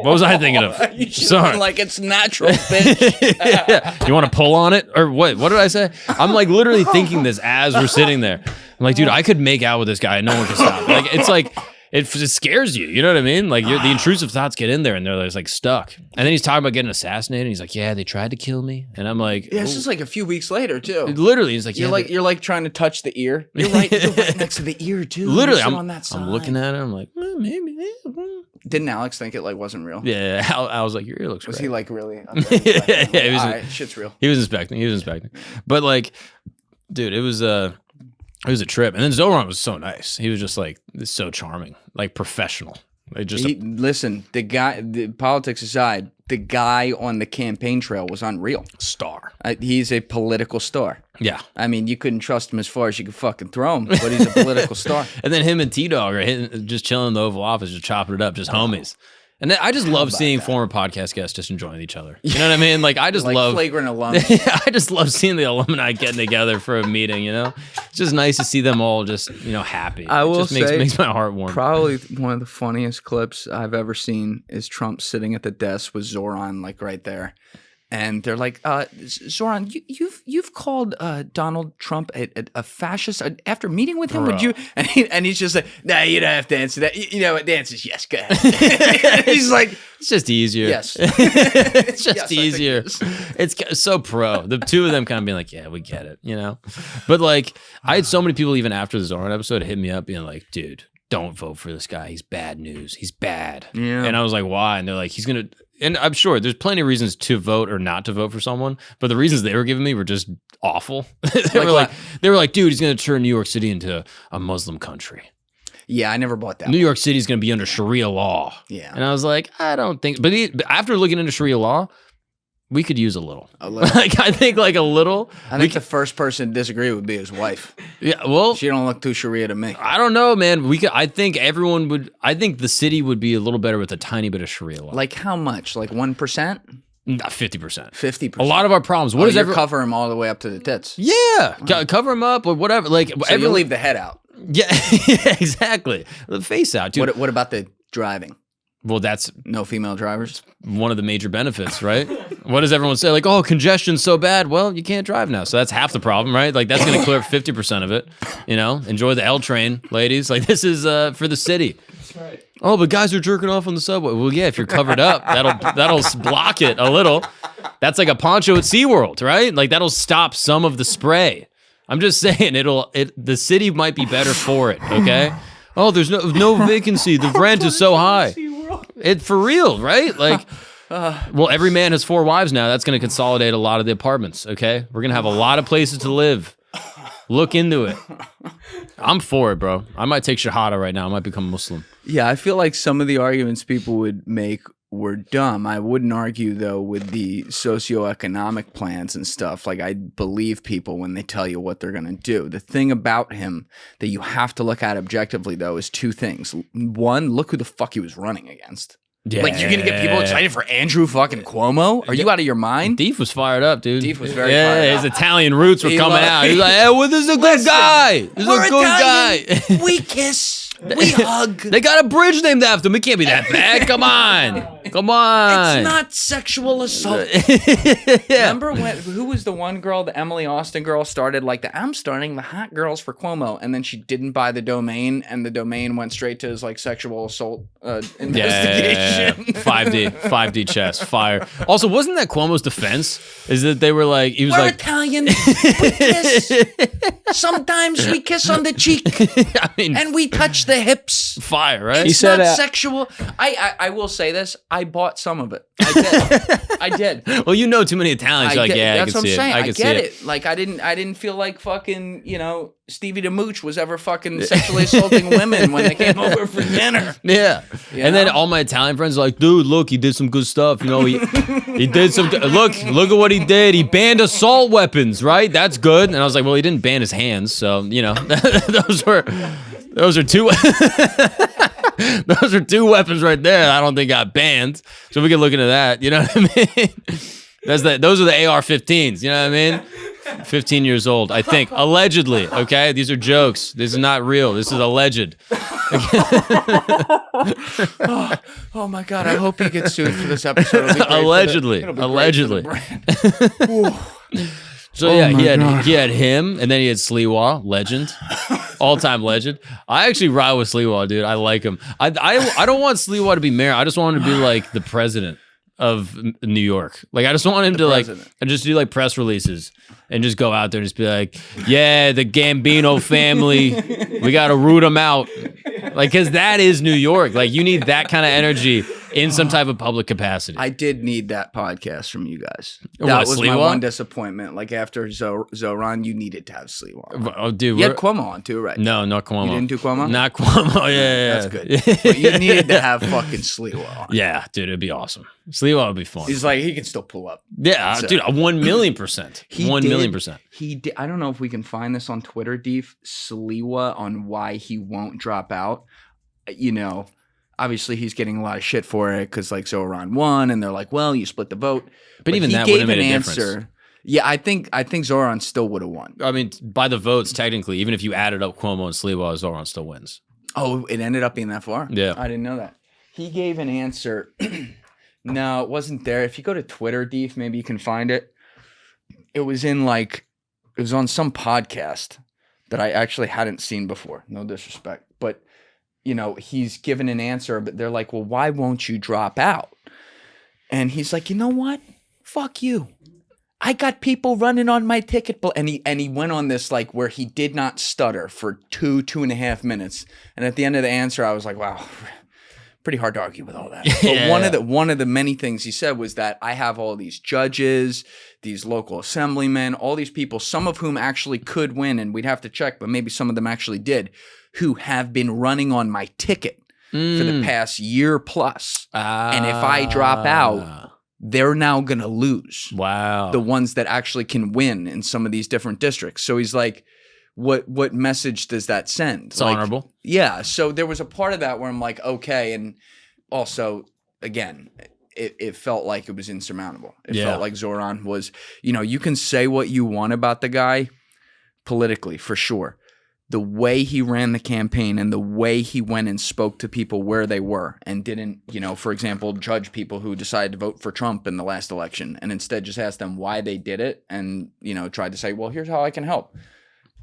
was I thinking of? Sorry. Like it's natural, bitch. Yeah. You want to pull on it? Or what? What did I say? I'm like literally thinking this as we're sitting there. I'm like, dude, I could make out with this guy and no one can stop. Like, it's like, it scares you. You know what I mean? Like the intrusive thoughts get in there and they're just like stuck. And then he's talking about getting assassinated. And he's like, yeah, they tried to kill me. And I'm like, yeah, it's just like a few weeks later too. Literally, he's like, you're like trying to touch the ear. You're right next to the ear too. Literally, on that side. I'm looking at it. I'm like, maybe. Didn't Alex think it like wasn't real? Yeah, I was like, your ear looks great. Was he like really? Okay. Yeah, he was. All right, shit's real. He was inspecting. But like, dude, it was a trip. And then Zohran was so nice. He was just like so charming, like professional. Like listen, the politics aside, the guy on the campaign trail was unreal. Star. He's a political star. Yeah. I mean, you couldn't trust him as far as you could fucking throw him, but he's a political star. And then him and T-Dog are just chilling in the Oval Office, just chopping it up, just homies. And then I just love seeing former podcast guests just enjoying each other. You know what I mean? Like I just like love flagrant alumni. I just love seeing the alumni getting together for a meeting. You know, it's just nice to see them all just happy. I will say, makes my heart warm. Probably one of the funniest clips I've ever seen is Trump sitting at the desk with Zohran, like right there. And they're like, Zohran, you've called Donald Trump a fascist after meeting with him. Would you? And he's just like, nah, you don't have to answer that. You know what? The answer is yes. Go ahead. He's like, it's just easier. Yes, it's just easier. It's so pro. The two of them kind of being like, yeah, we get it, But like, I had so many people even after the Zohran episode hit me up being like, dude, don't vote for this guy. He's bad news. He's bad. Yeah. And I was like, why? And they're like, he's gonna. And I'm sure there's plenty of reasons to vote or not to vote for someone, but the reasons they were giving me were just awful. They were like, dude, he's going to turn New York City into a Muslim country. Yeah, I never bought that. New York City is going to be under Sharia law. Yeah. And I was like, I don't think, but after looking into Sharia law, we could use a little. Like, I think like a little. I think the first person to disagree would be his wife. Yeah, well. She don't look too Sharia to me. I don't know, man. I think I think the city would be a little better with a tiny bit of Sharia law. Like how much? Like 1%? 50%. 50%. A lot of our problems. What does cover him all the way up to the tits? Yeah. Cover him up or whatever. Like, so you leave the head out. Yeah, exactly. The face out, dude. What about the driving? Well, that's no female drivers. One of the major benefits, right? What does everyone say? Like, oh, congestion's so bad. Well, you can't drive now. So that's half the problem, right? Like that's going to clear up 50% of it. Enjoy the L train, ladies. Like this is for the city. That's right. Oh, but guys are jerking off on the subway. Well, yeah, if you're covered up, that'll block it a little. That's like a poncho at SeaWorld, right? Like that'll stop some of the spray. I'm just saying the city might be better for it, okay? Oh, there's no vacancy. The rent is so high. It for real, right? Like, well, every man has 4 wives now. That's going to consolidate a lot of the apartments, okay? We're going to have a lot of places to live. Look into it. I'm for it, bro. I might take Shahada right now. I might become Muslim. Yeah, I feel like some of the arguments people would make were dumb. I wouldn't argue, though, with the socioeconomic plans and stuff. Like, I believe people when they tell you what they're going to do. The thing about him that you have to look at objectively, though, is 2 things. One, look who the fuck he was running against. Yeah. Like, you're going to get people excited for Andrew fucking Cuomo? Are you out of your mind? Deef was fired up, dude. Deef was very fired up. His Italian roots were coming out. He was like, hey, well, this is a good guy. This is a good guy. We kiss. We hug. They got a bridge named after him. It can't be that bad. Come on. Come on. It's not sexual assault. Yeah. Remember who was the one girl, the Emily Austin girl, started like I'm starting the hot girls for Cuomo, and then she didn't buy the domain, and the domain went straight to his like sexual assault investigation. Yeah. 5D chess, fire. Also, wasn't that Cuomo's defense? Is that they were like, he was We're like, Italian. We kiss. Sometimes we kiss on the cheek. I mean, and we touch the hips. Fire, right? It's not sexual. I will say this. I bought some of it. I did. Well, you know too many Italians. You're like, yeah, that's I can what I'm see saying. it. I get it. Like I didn't feel like fucking, Stevie the Mooch was ever fucking sexually assaulting women when they came over for dinner. Yeah. And then all my Italian friends are like, dude, look, he did some good stuff. He did some look at what he did. He banned assault weapons, right? That's good. And I was like, well, he didn't ban his hands. So, those are 2 Those are two weapons right there. I don't think got banned. So we can look into that. You know what I mean? Those are the AR-15s. You know what I mean? 15 years old, I think. Allegedly. Okay, these are jokes. This is not real. This is alleged. Oh my God! I hope he gets sued for this episode. Allegedly. So yeah, he had him, and then he had Sliwa, legend, all-time legend. I actually ride with Sliwa, dude. I like him. I don't want Sliwa to be mayor. I just want him to be like the president of New York. Like I just want him to like just do like press releases and just go out there and just be like, yeah, the Gambino family, we got to root them out. Like, cause that is New York. Like you need that kind of energy in some type of public capacity. I did need that podcast from you guys. That was my one disappointment. Like after Zohran, you needed to have Sliwa. Oh, dude. You had Cuomo on too, right? No, not Cuomo. You didn't do Cuomo? Not Cuomo. Yeah. That's good. But you needed to have fucking Sliwa on. Yeah, dude, it'd be awesome. Sliwa would be fun. He's like, he can still pull up. Yeah, so, dude, 1,000,000%. 1,000,000%. He did. I don't know if we can find this on Twitter, Deef. Sliwa on why he won't drop out. You know, obviously he's getting a lot of shit for it because like Zohran won, and they're like, well, you split the vote. But even that wouldn't have made a difference. Yeah, I think Zohran still would have won. I mean, by the votes, technically, even if you added up Cuomo and Sliwa, Zohran still wins. Oh, it ended up being that far? Yeah. I didn't know that. He gave an answer. No, it wasn't there. If you go to Twitter, Deef, maybe you can find it. It was on some podcast that I actually hadn't seen before. No disrespect. But, you know, he's given an answer, but they're like, well, why won't you drop out? And he's like, you know what? Fuck you. I got people running on my ticket. And he went on this like where he did not stutter for 2.5 minutes. And at the end of the answer, I was like, wow, pretty hard to argue with all that. Yeah. But one of the many things he said was that I have all these judges, these local assemblymen, all these people, some of whom actually could win, and we'd have to check, but maybe some of them actually did, who have been running on my ticket for the past year plus. And if I drop out, they're now going to lose. Wow. The ones that actually can win in some of these different districts. So he's like, what message does that send? It's honorable. Yeah. So there was a part of that where I'm like, okay. And also, again, it felt like it was insurmountable. It felt like Zohran was, you know, you can say what you want about the guy politically, for sure. The way he ran the campaign and the way he went and spoke to people where they were and didn't, you know, for example, judge people who decided to vote for Trump in the last election and instead just asked them why they did it and, you know, tried to say, well, here's how I can help.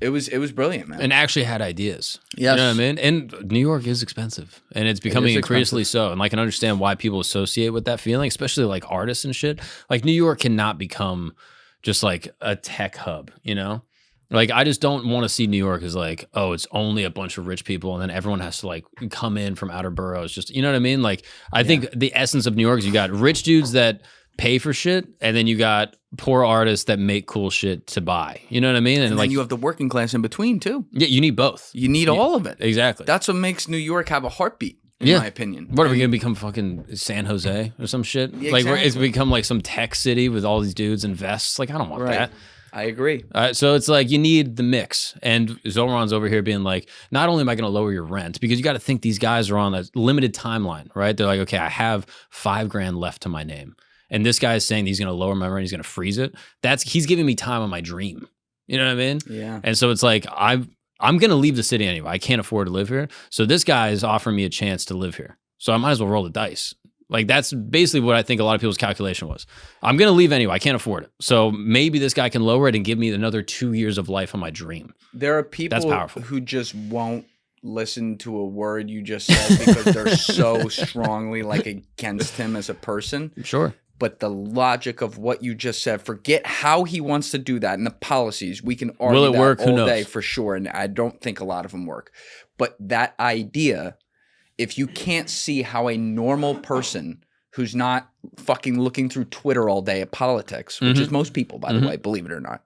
It was brilliant, man. And actually had ideas. Yes. You know what I mean? And New York is expensive. And it's becoming increasingly so. And I can understand why people associate with that feeling, especially like artists and shit. Like New York cannot become just like a tech hub, you know? Like, I just don't want to see New York as like, oh, it's only a bunch of rich people and then everyone has to like come in from outer boroughs. Just, you know what I mean? Like, I think the essence of New York is you got rich dudes that pay for shit and then you got poor artists that make cool shit to buy. You know what I mean? And like then you have the working class in between too. Yeah, you need both. You need all of it. Exactly. That's what makes New York have a heartbeat, in my opinion. What are we going to become, fucking San Jose or some shit? Yeah, like, exactly. it's become like some tech city with all these dudes in vests. Like, I don't want that. I agree. So it's like you need the mix. And Zohran's over here being like, not only am I going to lower your rent, because you got to think these guys are on a limited timeline, right? They're like, okay, I have $5,000 left to my name. And this guy is saying he's going to lower my rent, he's going to freeze it. He's giving me time on my dream. You know what I mean? Yeah. And so it's like, I'm going to leave the city anyway. I can't afford to live here. So this guy is offering me a chance to live here. So I might as well roll the dice. Like, that's basically what I think a lot of people's calculation was. I'm going to leave anyway. I can't afford it. So maybe this guy can lower it and give me another 2 years of life on my dream. There are people who just won't listen to a word you just said because they're so strongly like against him as a person. Sure. But the logic of what you just said, forget how he wants to do that and the policies. We can argue Will it that work? Who all knows? day for sure. And I don't think a lot of them work. But that idea, if you can't see how a normal person who's not fucking looking through Twitter all day at politics, which is most people, by the way, believe it or not,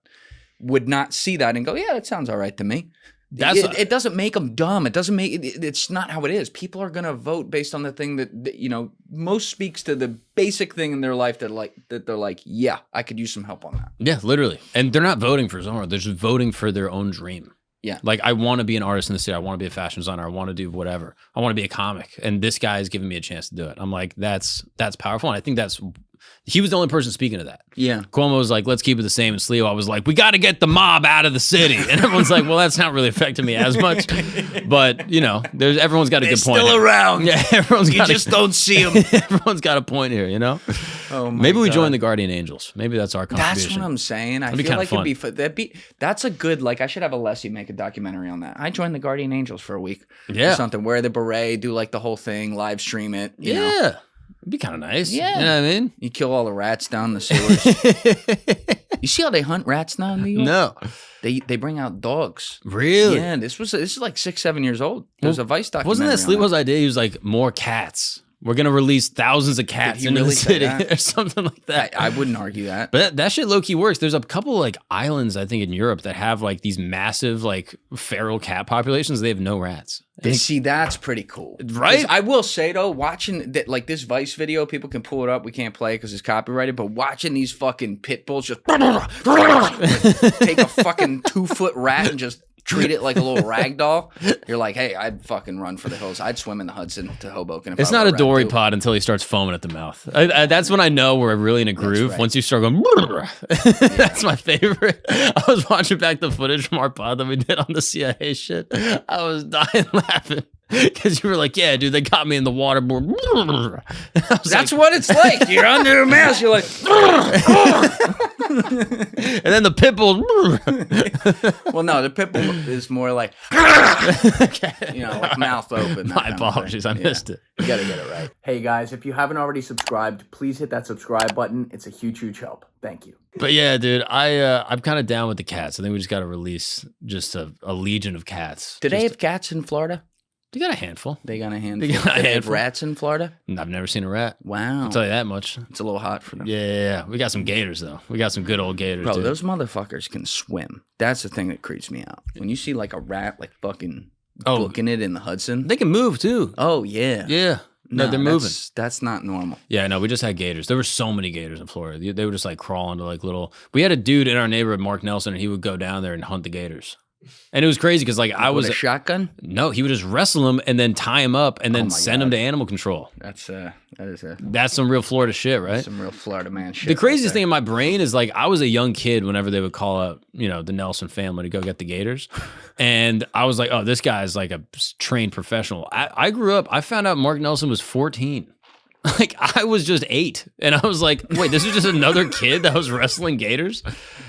would not see that and go, yeah, that sounds all right to me. It doesn't make them dumb. It doesn't make it's not how it is. People are going to vote based on the thing that, you know, most speaks to the basic thing in their life that they're like, yeah, I could use some help on that. Yeah, literally. And they're not voting for Zohran. They're just voting for their own dream. Yeah. Like, I want to be an artist in the city. I want to be a fashion designer. I want to do whatever. I want to be a comic. And this guy is giving me a chance to do it. I'm like, that's powerful. And I think he was the only person speaking to that. Yeah. Cuomo was like, let's keep it the same. And Sliwa was like, we got to get the mob out of the city. And everyone's like, well, that's not really affecting me as much. But, you know, everyone's got a good point. Still here. around. Yeah, everyone's got just don't see them. Everyone's got a point here, you know? Oh my Maybe we God. join the Guardian Angels. Maybe that's our contribution. That's what I'm saying. I be feel kinda like fun. it'd be that's a good, like, I should have Alessi make a documentary on that. I joined the Guardian Angels for a week. Yeah. Or something. Wear the beret, do like the whole thing, live stream it. You know? Yeah. It'd be kind of nice. Yeah. You know what I mean? You kill all the rats down the sewers. You see how they hunt rats now in New York? No. They bring out dogs. Really? Yeah, this is like 6-7 years old. There's a Vice documentary. Wasn't that Sliwa's idea? He was like, more cats. We're going to release thousands of cats he into really the say city that? or something like that. I wouldn't argue that. But that shit low key works. There's a couple like islands, I think, in Europe that have like these massive like feral cat populations. They have no rats. See, that's pretty cool. Right? 'Cause I will say, though, watching that, like this Vice video, people can pull it up. We can't play it because it's copyrighted. But watching these fucking pit bulls just like, take a fucking 2-foot rat and just treat it like a little rag doll, you're like, hey, I'd fucking run for the hills. I'd swim in the Hudson to Hoboken. If It's I not were a Dorey rat, too. pod until he starts foaming at the mouth. That's when I know we're really in a groove. right. Once you start going, that's my favorite. I was watching back the footage from our pod that we did on the CIA shit. I was dying laughing. Because you were like, yeah, dude, they got me in the waterboard. That's what it's like. You're under a mask. You're like, and then the pit bull. well, no, the pit bull is more like, you know, like mouth open. My apologies, I missed it. You gotta get it right. Hey guys, if you haven't already subscribed, please hit that subscribe button. It's a huge, huge help. Thank you. But yeah, dude, I'm kind of down with the cats. I think we just got to release just a legion of cats. Do they have cats in Florida? They got a handful. They got a handful. They got a Do they have handful. rats in Florida? I've never seen a rat. Wow. I'll tell you that much. It's a little hot for them. Yeah. We got some gators, though. We got some good old gators, Bro, dude. those motherfuckers can swim. That's the thing that creeps me out. When you see like a rat like fucking booking it in the Hudson. They can move, too. Oh, yeah. Yeah. No, they're moving. That's not normal. Yeah, no, we just had gators. There were so many gators in Florida. They would just like crawl into like little. We had a dude in our neighborhood, Mark Nelson, and he would go down there and hunt the gators. And it was crazy because like I was With a shotgun? No, he would just wrestle them and then tie him up and then send him to animal control. That's some real Florida shit, right? some real Florida man shit. The craziest thing in my brain is like I was a young kid whenever they would call up, the Nelson family to go get the gators. And I was like, oh, this guy's like a trained professional. I grew up, I found out Mark Nelson was 14. Like I was just 8 and I was like, wait, this is just another kid that was wrestling gators?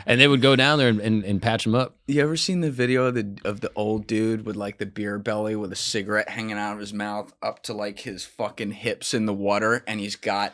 And they would go down there and patch him up. You ever seen the video of the old dude with like the beer belly with a cigarette hanging out of his mouth up to like his fucking hips in the water, and he's got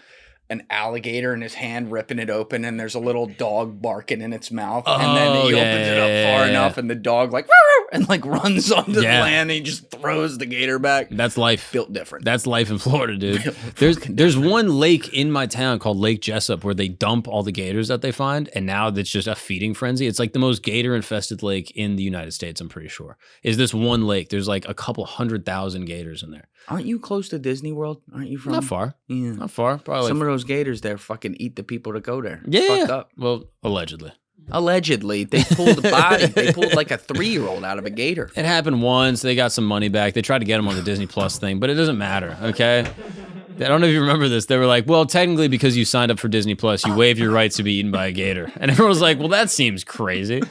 an alligator in his hand ripping it open, and there's a little dog barking in its mouth, and then he opens it up far enough and the dog like and like runs onto the land and he just throws the gator back. That's life. Built different. That's life in Florida, dude. There's one lake in my town called Lake Jessup where they dump all the gators that they find, and now it's just a feeding frenzy. It's like the most gator infested lake in the United States, I'm pretty sure. Is this one lake. There's like a couple 100,000 gators in there. Aren't you close to Disney World? Aren't you from? Not far. Yeah. Not far. Probably. Some of those gators there fucking eat the people that go there. Yeah. Fucked up. Well, allegedly. Allegedly, they pulled the body. They pulled like a 3-year-old out of a gator. It happened once. They got some money back. They tried to get him on the Disney Plus thing, but it doesn't matter, okay? I don't know if you remember this. They were like, well, technically, because you signed up for Disney Plus, you waive your rights to be eaten by a gator. And everyone was like, well, that seems crazy.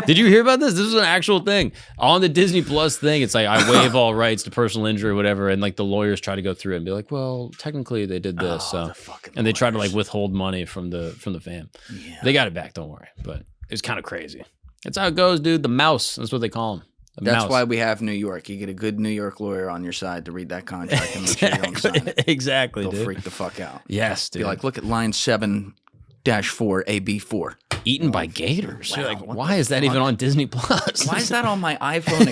Did you hear about this? This was an actual thing. On the Disney Plus thing, it's like, I waive all rights to personal injury or whatever. And like the lawyers try to go through it and be like, well, technically they did this. And they try to like withhold money from the fam. Yeah. They got it back, don't worry. But it's kind of crazy. That's how it goes, dude. The mouse. That's what they call him. That's why we have New York. You get a good New York lawyer on your side to read that contract and make sure you don't sign it. Exactly, They'll dude. freak the fuck out. Yes, dude. Be like, look at line 7-4, AB4. Eaten by gators. You're like, why is that even on Disney Plus? Why is that on my iPhone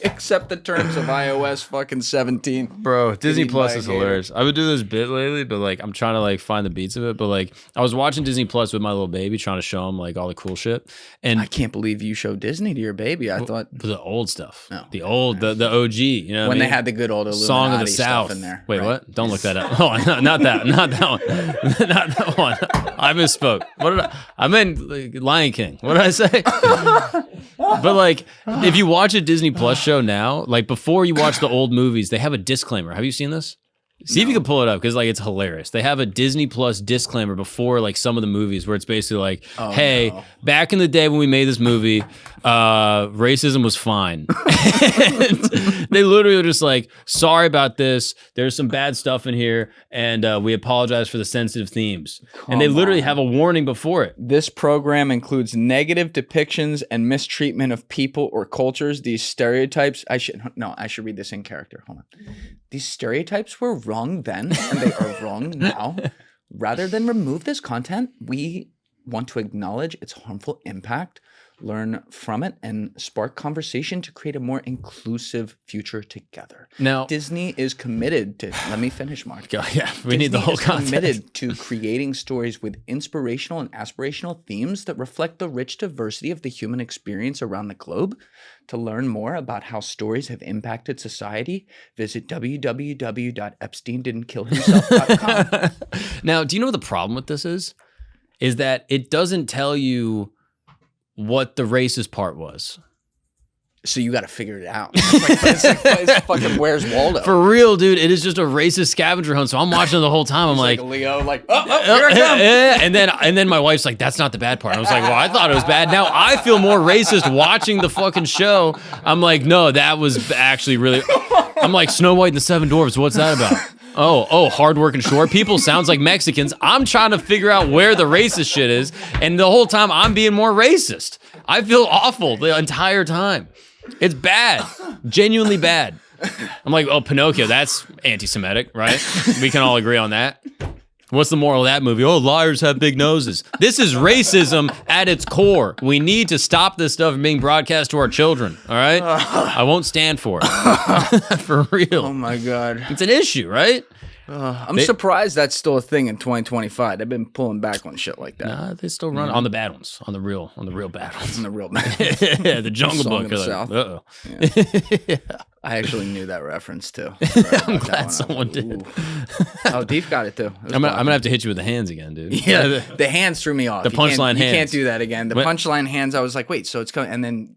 except the terms of iOS fucking 17? Bro, Disney Eaten Plus by a is gator. hilarious. I would do this bit lately, but like I'm trying to like find the beats of it. But like I was watching Disney Plus with my little baby, trying to show him like all the cool shit. And I can't believe you showed Disney to your baby. I thought the old stuff. No. The old, the OG, you know what when I they mean? had the good old Illuminati Song of the stuff South in there. Wait, right? what? Don't look that up. Oh, no, not that one. Not that one. Not that one. I misspoke. What did I meant like, Lion King. What did I say? But like, if you watch a Disney Plus show now, like before you watch the old movies, they have a disclaimer. Have you seen this? See if you can pull it up, because like it's hilarious. They have a Disney Plus disclaimer before like some of the movies where it's basically like, hey, back in the day when we made this movie, racism was fine. They literally were just like, sorry about this. There's some bad stuff in here, and we apologize for the sensitive themes. And they literally have a warning before it. This program includes negative depictions and mistreatment of people or cultures. These stereotypes, I should read this in character. Hold on. These stereotypes were wrong then, and they are wrong now. Rather than remove this content, we want to acknowledge its harmful impact, learn from it, and spark conversation to create a more inclusive future together. Now, Disney is committed to, let me finish, Mark. Yeah, we need the whole context. Committed to creating stories with inspirational and aspirational themes that reflect the rich diversity of the human experience around the globe. To learn more about how stories have impacted society, visit www.epsteindidn'tkillhimself.com. Now, do you know what the problem with this is? Is that it doesn't tell you what the racist part was. So you got to figure it out. It's fucking Where's Waldo? For real, dude. It is just a racist scavenger hunt. So I'm watching the whole time. I'm like Leo, like, oh, here it comes. And then my wife's like, that's not the bad part. I was like, well, I thought it was bad. Now I feel more racist watching the fucking show. I'm like, no, that was actually really. I'm like, Snow White and the Seven Dwarfs. What's that about? Oh, hardworking short people sounds like Mexicans. I'm trying to figure out where the racist shit is, and the whole time I'm being more racist. I feel awful the entire time. It's bad, genuinely bad. I'm like, oh, Pinocchio, that's anti-Semitic, right? We can all agree on that. What's the moral of that movie? Oh, liars have big noses. This is racism at its core. We need to stop this stuff from being broadcast to our children, all right? I won't stand for it. For real. Oh, my God. It's an issue, right? I'm surprised that's still a thing in 2025. They've been pulling back on shit like that. Nah, they still run on the bad ones, on the real bad ones. On the real bad Yeah, the Jungle Song Book. of the Like, South. uh-oh. Yeah. I actually knew that reference too. I'm glad someone did. Oh, Deef got it too. I'm gonna have to hit you with the hands again, dude. Yeah, the hands threw me off. The punchline hands. You can't do that again. The punchline hands, I was like, wait, so it's coming, and then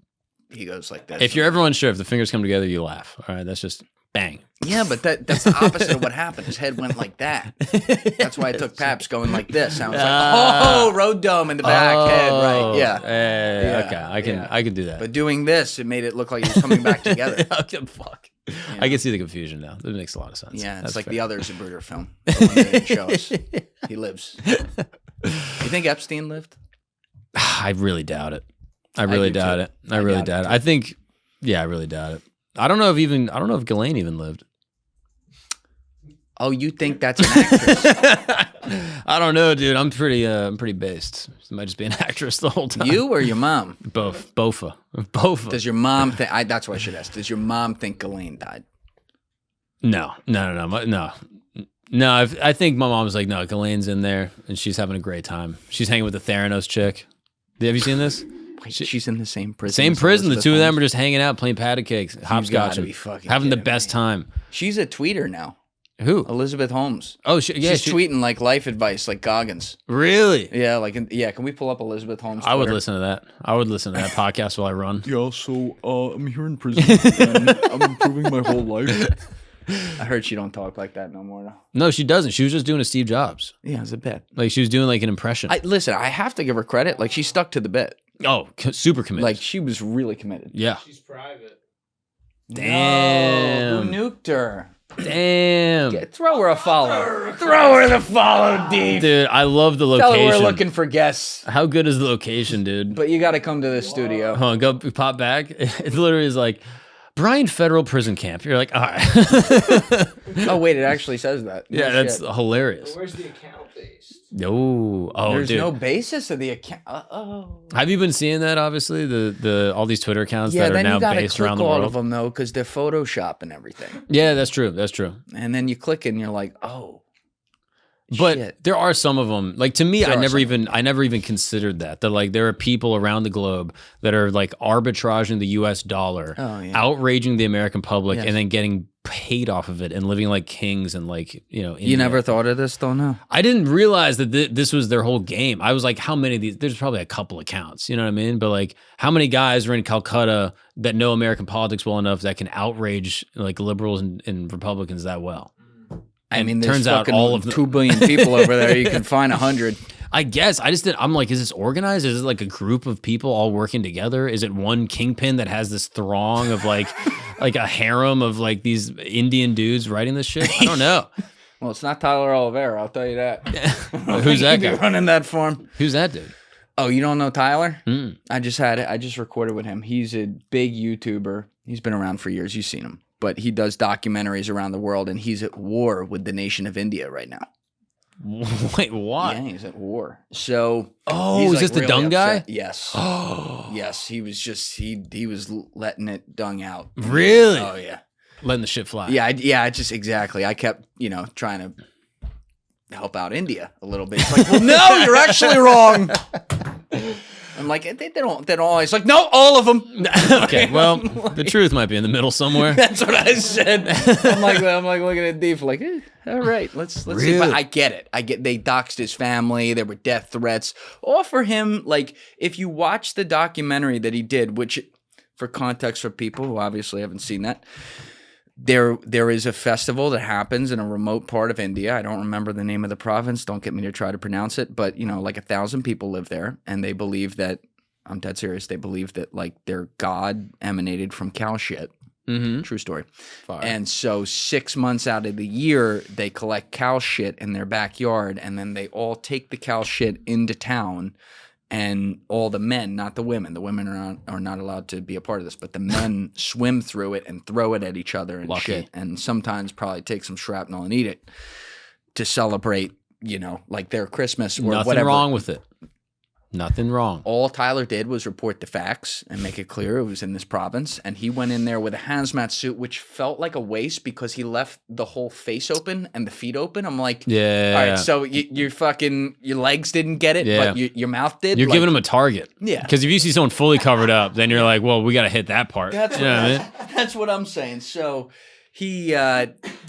he goes like this. If you're ever unsure, if the fingers come together, you laugh. All right, that's just bang. Yeah, but that's the opposite of what happened. His head went like that. That's why I took Paps going like this. I was like, oh, road dome in the back, head, right? Yeah. Okay, I can do that. But doing this, it made it look like he was coming back together. Okay, fuck. Yeah. I can see the confusion now. That makes a lot of sense. Yeah, it's That's like fair. the other Zapruder film. The one they didn't show us. He lives. You think Epstein lived? I really doubt it. I really doubt it. I really doubt it. I think, yeah, I really doubt it. I don't know if Ghislaine even lived. Oh, you think that's an actress? I don't know, dude. I'm pretty based. She might just be an actress the whole time. You or your mom? Both. Both. Does your mom think? That's what I should ask. Does your mom think Ghislaine died? No. I think my mom was like, no, Ghislaine's in there and she's having a great time. She's hanging with the Theranos chick. Have you seen this? Wait, she's in the same prison. Same prison. The two of them are just hanging out, playing patty cakes, hopscotching, having the best time. She's a tweeter now. Who? Elizabeth Holmes. Oh, she's tweeting like life advice, like Goggins. Really? Yeah, Can we pull up Elizabeth Holmes? Twitter? I would listen to that. I would listen to that podcast while I run. Yeah, so I'm here in prison and I'm improving my whole life. I heard she don't talk like that no more. Though. No, she doesn't. She was just doing a Steve Jobs. Yeah, it's a bit. Like she was doing like an impression. Listen, I have to give her credit. Like she stuck to the bit. Oh, super committed. Like she was really committed. Yeah. She's private. Damn. No, who nuked her? Damn. Throw her a follow. Throw her the follow, Deep. Dude, I love the location. Tell her we're looking for guests. How good is the location, dude? But you got to come to the studio. Hold on, go pop back. It literally is like Bryan Federal Prison Camp. You're like, all right. Oh wait, it actually says that. Yeah, that's hilarious. Where's the account based? Oh, There's dude. no basis of the account. Oh. Have you been seeing that? Obviously, the all these Twitter accounts that are now based around the world. All of them though, because they're Photoshop and everything. Yeah, that's true. That's true. And then you click and you're like, oh. But shit. there are some of them. Like to me, I never even considered that. That like there are people around the globe that are like arbitraging the U.S. dollar, outraging the American public, and then getting paid off of it and living like kings and like, you know. You never thought of this, though, no? I didn't realize that this was their whole game. I was like, how many of these? There's probably a couple accounts, you know what I mean? But like, how many guys are in Calcutta that know American politics well enough that can outrage like liberals and Republicans that well? I mean, there's turns out all of them. 2 billion people over there. You can find 100. I guess I just didn't. I'm like, is this organized? Is it like a group of people all working together? Is it one kingpin that has this throng of like, like a harem of like these Indian dudes writing this shit? I don't know. Well, it's not Tyler Oliveira, I'll tell you that. Who's that He'd be guy? running that farm. Who's that dude? Oh, you don't know Tyler? I just recorded with him. He's a big YouTuber. He's been around for years. You've seen him. But he does documentaries around the world, and he's at war with the nation of India right now. Wait, what? Yeah, he's at war. So, is this the dung guy? Yes. Oh, yes. He was just he was letting it dung out. Really? Oh yeah. Letting the shit fly. Yeah. Just exactly. I kept trying to help out India a little bit. It's like, well, no, you're actually wrong. I'm like, they don't always like, no, all of them. Okay, well, the truth might be in the middle somewhere. That's what I said. I'm like looking at Dave like, all right, let's see. But I get it. They doxed his family. There were death threats. All for him. Like, if you watch the documentary that he did, which, for context for people who obviously haven't seen that, there is a festival that happens in a remote part of India. I don't remember the name of the province. Don't get me to try to pronounce it. But, like 1,000 people live there, and they believe that, I'm dead serious, they believe that like their god emanated from cow shit. Mm-hmm. True story. Fire. And so 6 months out of the year, they collect cow shit in their backyard, and then they all take the cow shit into town. And all the men, not the women. The women are not allowed to be a part of this, but the men swim through it and throw it at each other and shit. And sometimes probably take some shrapnel and eat it to celebrate, like their Christmas or Nothing whatever. Nothing wrong with it. Nothing wrong. All Tyler did was report the facts and make it clear it was in this province. And he went in there with a hazmat suit, which felt like a waste because he left the whole face open and the feet open. I'm like, yeah. All right, so your legs didn't get it, but your mouth did. You're giving him a target. Yeah. Because if you see someone fully covered up, then you're like, well, we got to hit that part. That's what I'm saying. So he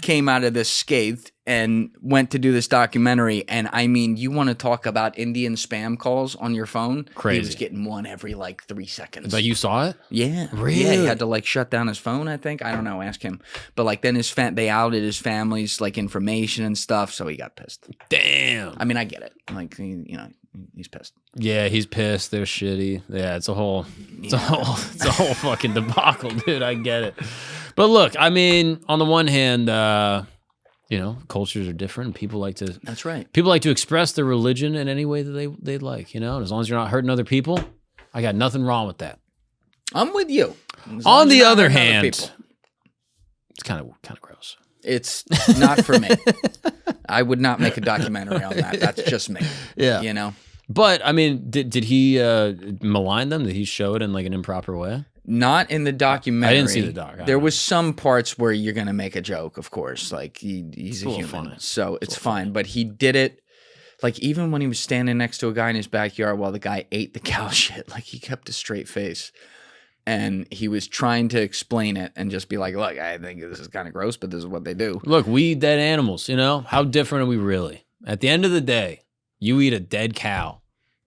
came out of this scathed and went to do this documentary. And I mean, you want to talk about Indian spam calls on your phone? Crazy. He was getting one every like 3 seconds. Like you saw it? Yeah. Really? Yeah, he had to like shut down his phone, I think. I don't know. Ask him. But like then they outed his family's like information and stuff. So he got pissed. Damn. I mean, I get it. Like, he's pissed. Yeah, he's pissed. They're shitty. Yeah, it's a whole fucking debacle, dude. I get it. But look, I mean, on the one hand, cultures are different. People like to. That's right. People like to express their religion in any way that they'd like. And as long as you're not hurting other people, I got nothing wrong with that. I'm with you. On the other hand, it's kind of gross. It's not for me. I would not make a documentary on that. That's just me. Yeah. But I mean, did he malign them? Did he show it in like an improper way? Not in the documentary. I didn't see the doc. There was some parts where you're gonna make a joke, of course. Like he's a human, funny. so it's fine. But he did it, like even when he was standing next to a guy in his backyard while the guy ate the cow shit. Like he kept a straight face, and he was trying to explain it and just be like, "Look, I think this is kind of gross, but this is what they do." Look, we eat dead animals. How different are we really? At the end of the day, you eat a dead cow.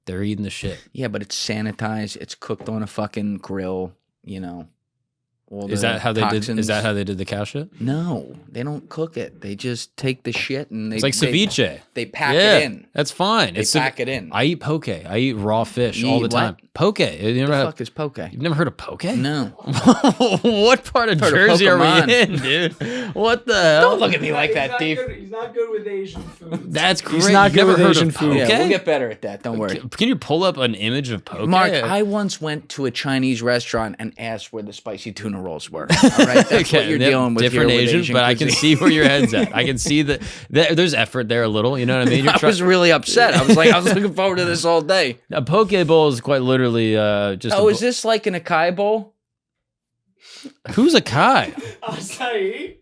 They're eating the shit. Yeah, but it's sanitized. It's cooked on a fucking grill. Is that how they did? Is that how they did the cow shit? No, they don't cook it. They just take the shit and it's like ceviche. They pack it in. That's fine. They pack it in. I eat poke. I eat raw fish all the time. What? Poke. You never fuck is poke? You've never heard of poke? No. What part of Jersey are we in, dude? What the hell? Don't look at me like that, Steve. He's not good with Asian food. That's great. He's not good with Asian food. food. Yeah, we'll get better at that. Don't worry. Can you pull up an image of poke? Mark, I once went to a Chinese restaurant and asked where the spicy tuna rolls were. All right, that's what you're dealing with different here Asian, with but I can see where your head's at. I can see that there's effort there a little. You know what I mean? I was really upset. I was looking forward to this all day. A poke bowl is quite literally just. Oh, is this like an acai bowl? Who's acai? Acai?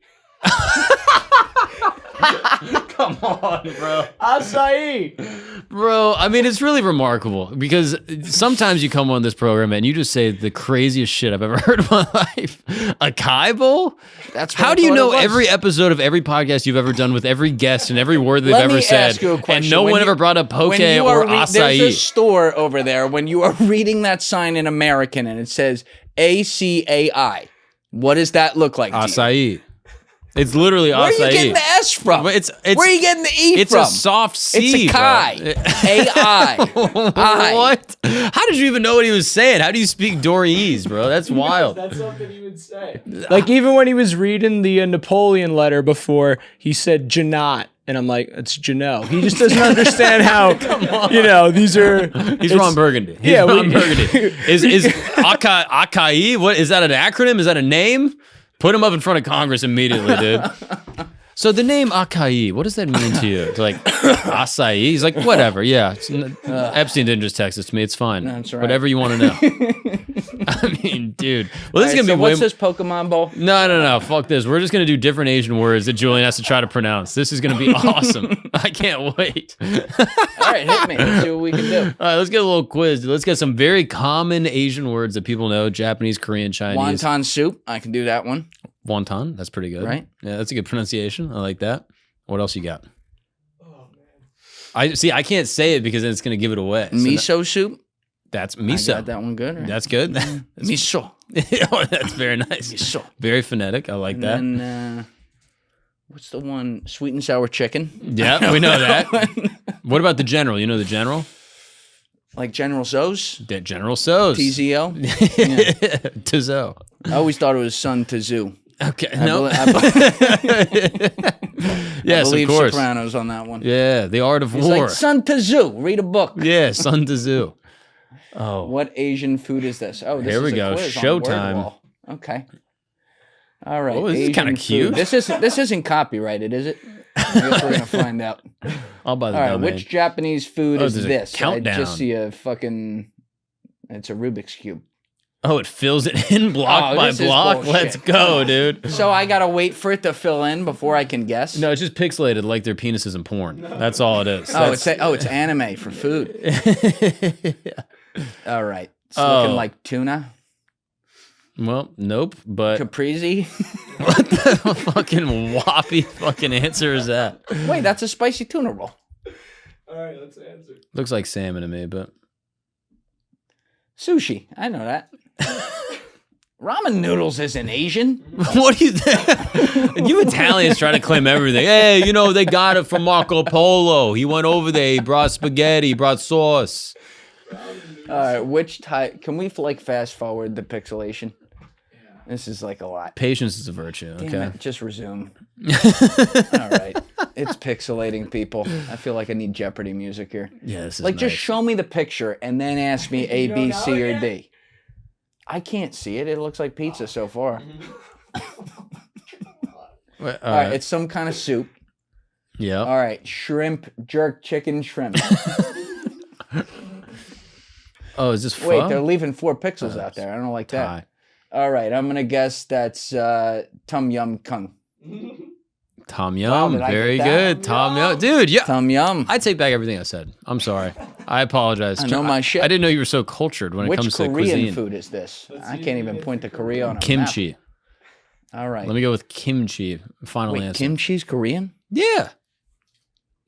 Come on, bro. Acai. Bro, I mean, it's really remarkable because sometimes you come on this program and you just say the craziest shit I've ever heard in my life. Acai bowl? That's what How I do you thought know it was. every episode of every podcast you've ever done with every guest and every word they've Let ever me said? ask you a question. And no When one you- ever brought up poke when you are or There's a acai. store over there. When you are reading that sign in American and it says ACAI, what does that look like to you? Acai. It's literally Where are acai. you getting the S from? It's Where are you getting the E It's from? a soft C. It's a Kai. bro. AI. I. What? How did you even know what he was saying? How do you speak Doreyese, bro? That's wild. That's something he would say. Like even when he was reading the Napoleon letter before, he said Janot. And I'm like, it's Janot. He just doesn't understand how, these are... He's Ron Burgundy. He's Ron Burgundy. Is Acai? What is that? An acronym? Is that a name? Put him up in front of Congress immediately, dude. So the name Acai, what does that mean to you? It's like acai. He's like, whatever. Yeah, Epstein didn't just text this to me. It's fine. That's right. Whatever you want to know. I mean, dude. Well, this is gonna be what's way. this Pokemon Bowl? No. Fuck this. We're just gonna do different Asian words that Julian has to try to pronounce. This is gonna be awesome. I can't wait. All right, hit me. Let's see what we can do. All right, let's get a little quiz. Let's get some very common Asian words that people know: Japanese, Korean, Chinese. Wonton soup. I can do that one. Wonton. That's pretty good. Right? Yeah, that's a good pronunciation. I like that. What else you got? Oh man. I can't say it because then it's gonna give it away. So Miso soup. that's I miso. got that one good. Right? That's good. Miso. Oh, that's very nice. Miso. Very phonetic. I like that. And then, what's the one? Sweet and sour chicken. Yeah, we know that. What about the general? You know the general? Like General Tso's? General So's. TZO? Tizzo. I always thought it was Sun Tzu. Okay. I No. Yes, believe of course. Sopranos on that one. Yeah, the art of He's war. like, Sun Tzu, read a book. Yeah, Sun Tzu. Oh, What Asian food is this? Oh, this Here we is a go. quiz on the word Showtime. wall. Okay. All right. Oh, this is Asian kinda food. cute. This isn't copyrighted, is it? I guess we're gonna find out. I'll buy the All right. domain. Which Japanese food Oh, is there's a this? I countdown. just see a fucking. It's a Rubik's cube. Oh, it fills it in block Oh, by this is block. bullshit. Let's go, dude. So I gotta wait for it to fill in before I can guess. No, it's just pixelated like their penises in porn. That's all it is. Oh, it's anime for food. All right. It's looking like tuna. Well, nope. But Caprese. what the fucking whoppy fucking answer is that? Wait, that's a spicy tuna roll. All right, let's answer. Looks like salmon to me, but Sushi. I know that. Ramen noodles isn't Asian. what do you think? You Italians try to claim everything. Hey, they got it from Marco Polo. He went over there. He brought spaghetti. He brought sauce. All right, which type? Can we fast forward the pixelation? This is like a lot. Patience is a virtue. Damn Okay. it, just resume. All right. It's pixelating, people. I feel like I need Jeopardy music here. Yeah, this is Just nice. show me the picture and then ask me A, B, C, or D. I can't see it. It looks like pizza so far. Wait, All right, it's some kind of soup. Yeah. All right, shrimp, jerk chicken shrimp. Oh, is this Wait, pho? they're leaving 4 pixels out there. I don't like that. Thai. All right, I'm going to guess that's Tom Yum Kung. Tom Wow, Yum. did I get Very that? good. Tom Yum. Dude, yeah. Tom Yum. I take back everything I said. I'm sorry. I apologize. I know my shit. I didn't know you were so cultured when it Which comes to Korean cuisine. food is this? I can't even point to Korea on a Kimchi. map. All right. Let me go with kimchi. Final Wait, answer. kimchi's Korean? Yeah.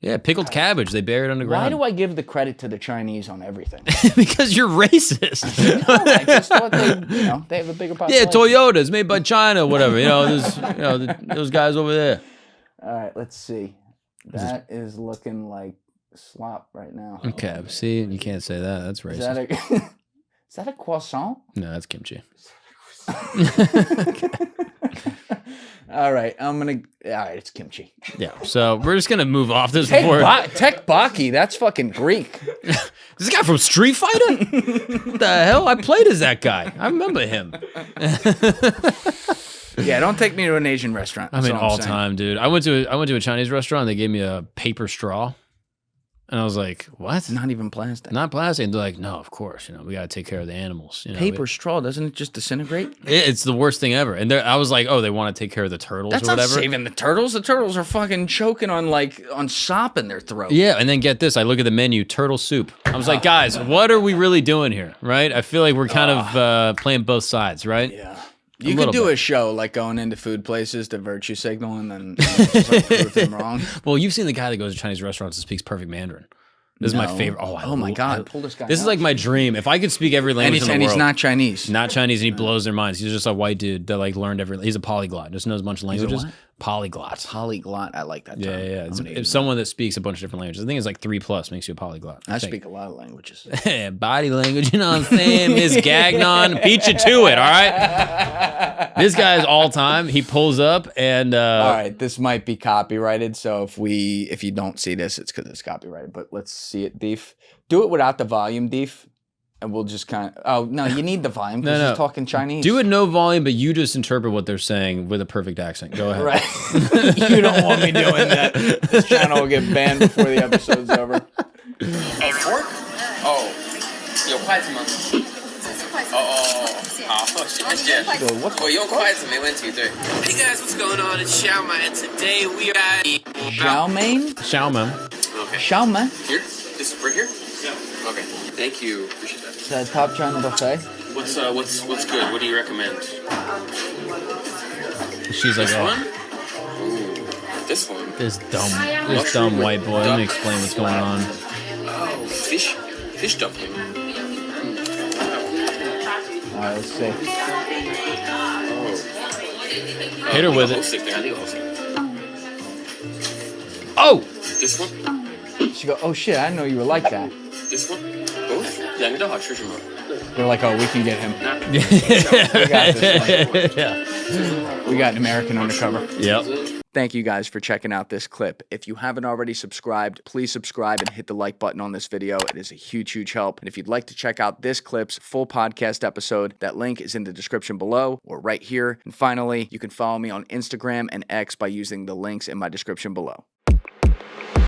Yeah, pickled cabbage. They bury it underground. Why do I give the credit to the Chinese on everything? Because you're racist. No, I just thought they have a bigger Yeah, population. Toyota's made by China, whatever. There's, those guys over there. All right, let's see. That is looking like slop right now. Okay, see, you can't say that. That's Is racist. that a croissant? No, that's kimchi. All right, it's kimchi. Yeah, so we're just gonna move off this before. Tekbaki, that's fucking Greek. This guy from Street Fighter? What the hell? I played as that guy. I remember him. Yeah, don't take me to an Asian restaurant. I mean, That's all I'm all saying. time, dude. I went to a Chinese restaurant. They gave me a paper straw. And I was like, what? Not even plastic. Not plastic. And they're like, no, of course. We got to take care of the animals. Paper straw, doesn't it just disintegrate? It's the worst thing ever. And I was like, oh, they want to take care of the turtles That's or whatever. Not saving the turtles. The turtles are fucking choking on sop in their throat. Yeah, and then get this. I look at the menu, turtle soup. I was like, guys, what are we really doing here, right? I feel like we're kind of playing both sides, right? Yeah. You could do a show like going into food places to virtue signal and then just like prove them wrong. Well, you've seen the guy that goes to Chinese restaurants and speaks perfect Mandarin. This is my favorite. Oh my God. Pull this guy This is like my dream. If I could speak every language in the world. And he's not Chinese. Not Chinese, and he blows their minds. He's just a white dude that like learned he's a polyglot. Just knows a bunch of languages. Polyglot. Polyglot. I like that term. Yeah. It's someone that speaks a bunch of different languages. I think it's like 3+ makes you a polyglot. I speak a lot of languages. Body language, you know what I'm saying? Miss Gagnon, beat you to it, all right? This guy is all time. He pulls up and all right, this might be copyrighted, so if you don't see this, it's because it's copyrighted. But let's see it, Deef. Do it without the volume, Deef. And we'll just kind of... Oh, no, you need the volume because he's talking Chinese. Do it no volume, but you just interpret what they're saying with a perfect accent. Go ahead. Right. You don't want me doing that. This channel will get banned before the episode's over. A fork? Oh. 有筷子吗？好，谢谢。我用筷子没问题，对。Hey guys, what's going on? It's Xiaoma, and today we are at... Xiaoman? Xiaoman. Okay. Xiaoman? Here? This right here? Yeah. Okay. Thank you. Appreciate that. Is that Top China buffet? What's good? What do you recommend? She's like, this one? Ooh, this one. This dumb white boy. Let me explain what's going on. Oh, fish dumpling. All right, let's see. Oh. Hit her with it. Oh! This one? She go, oh shit, I didn't know you were like that. This one? Both? 2个都好吃是吗? They're like, oh, we can get him. We got this one. Yeah. We got an American undercover. Yep. Thank you guys for checking out this clip. If you haven't already subscribed, please subscribe and hit the like button on this video. It is a huge, huge help. And if you'd like to check out this clip's full podcast episode, that link is in the description below or right here. And finally, you can follow me on Instagram and X by using the links in my description below.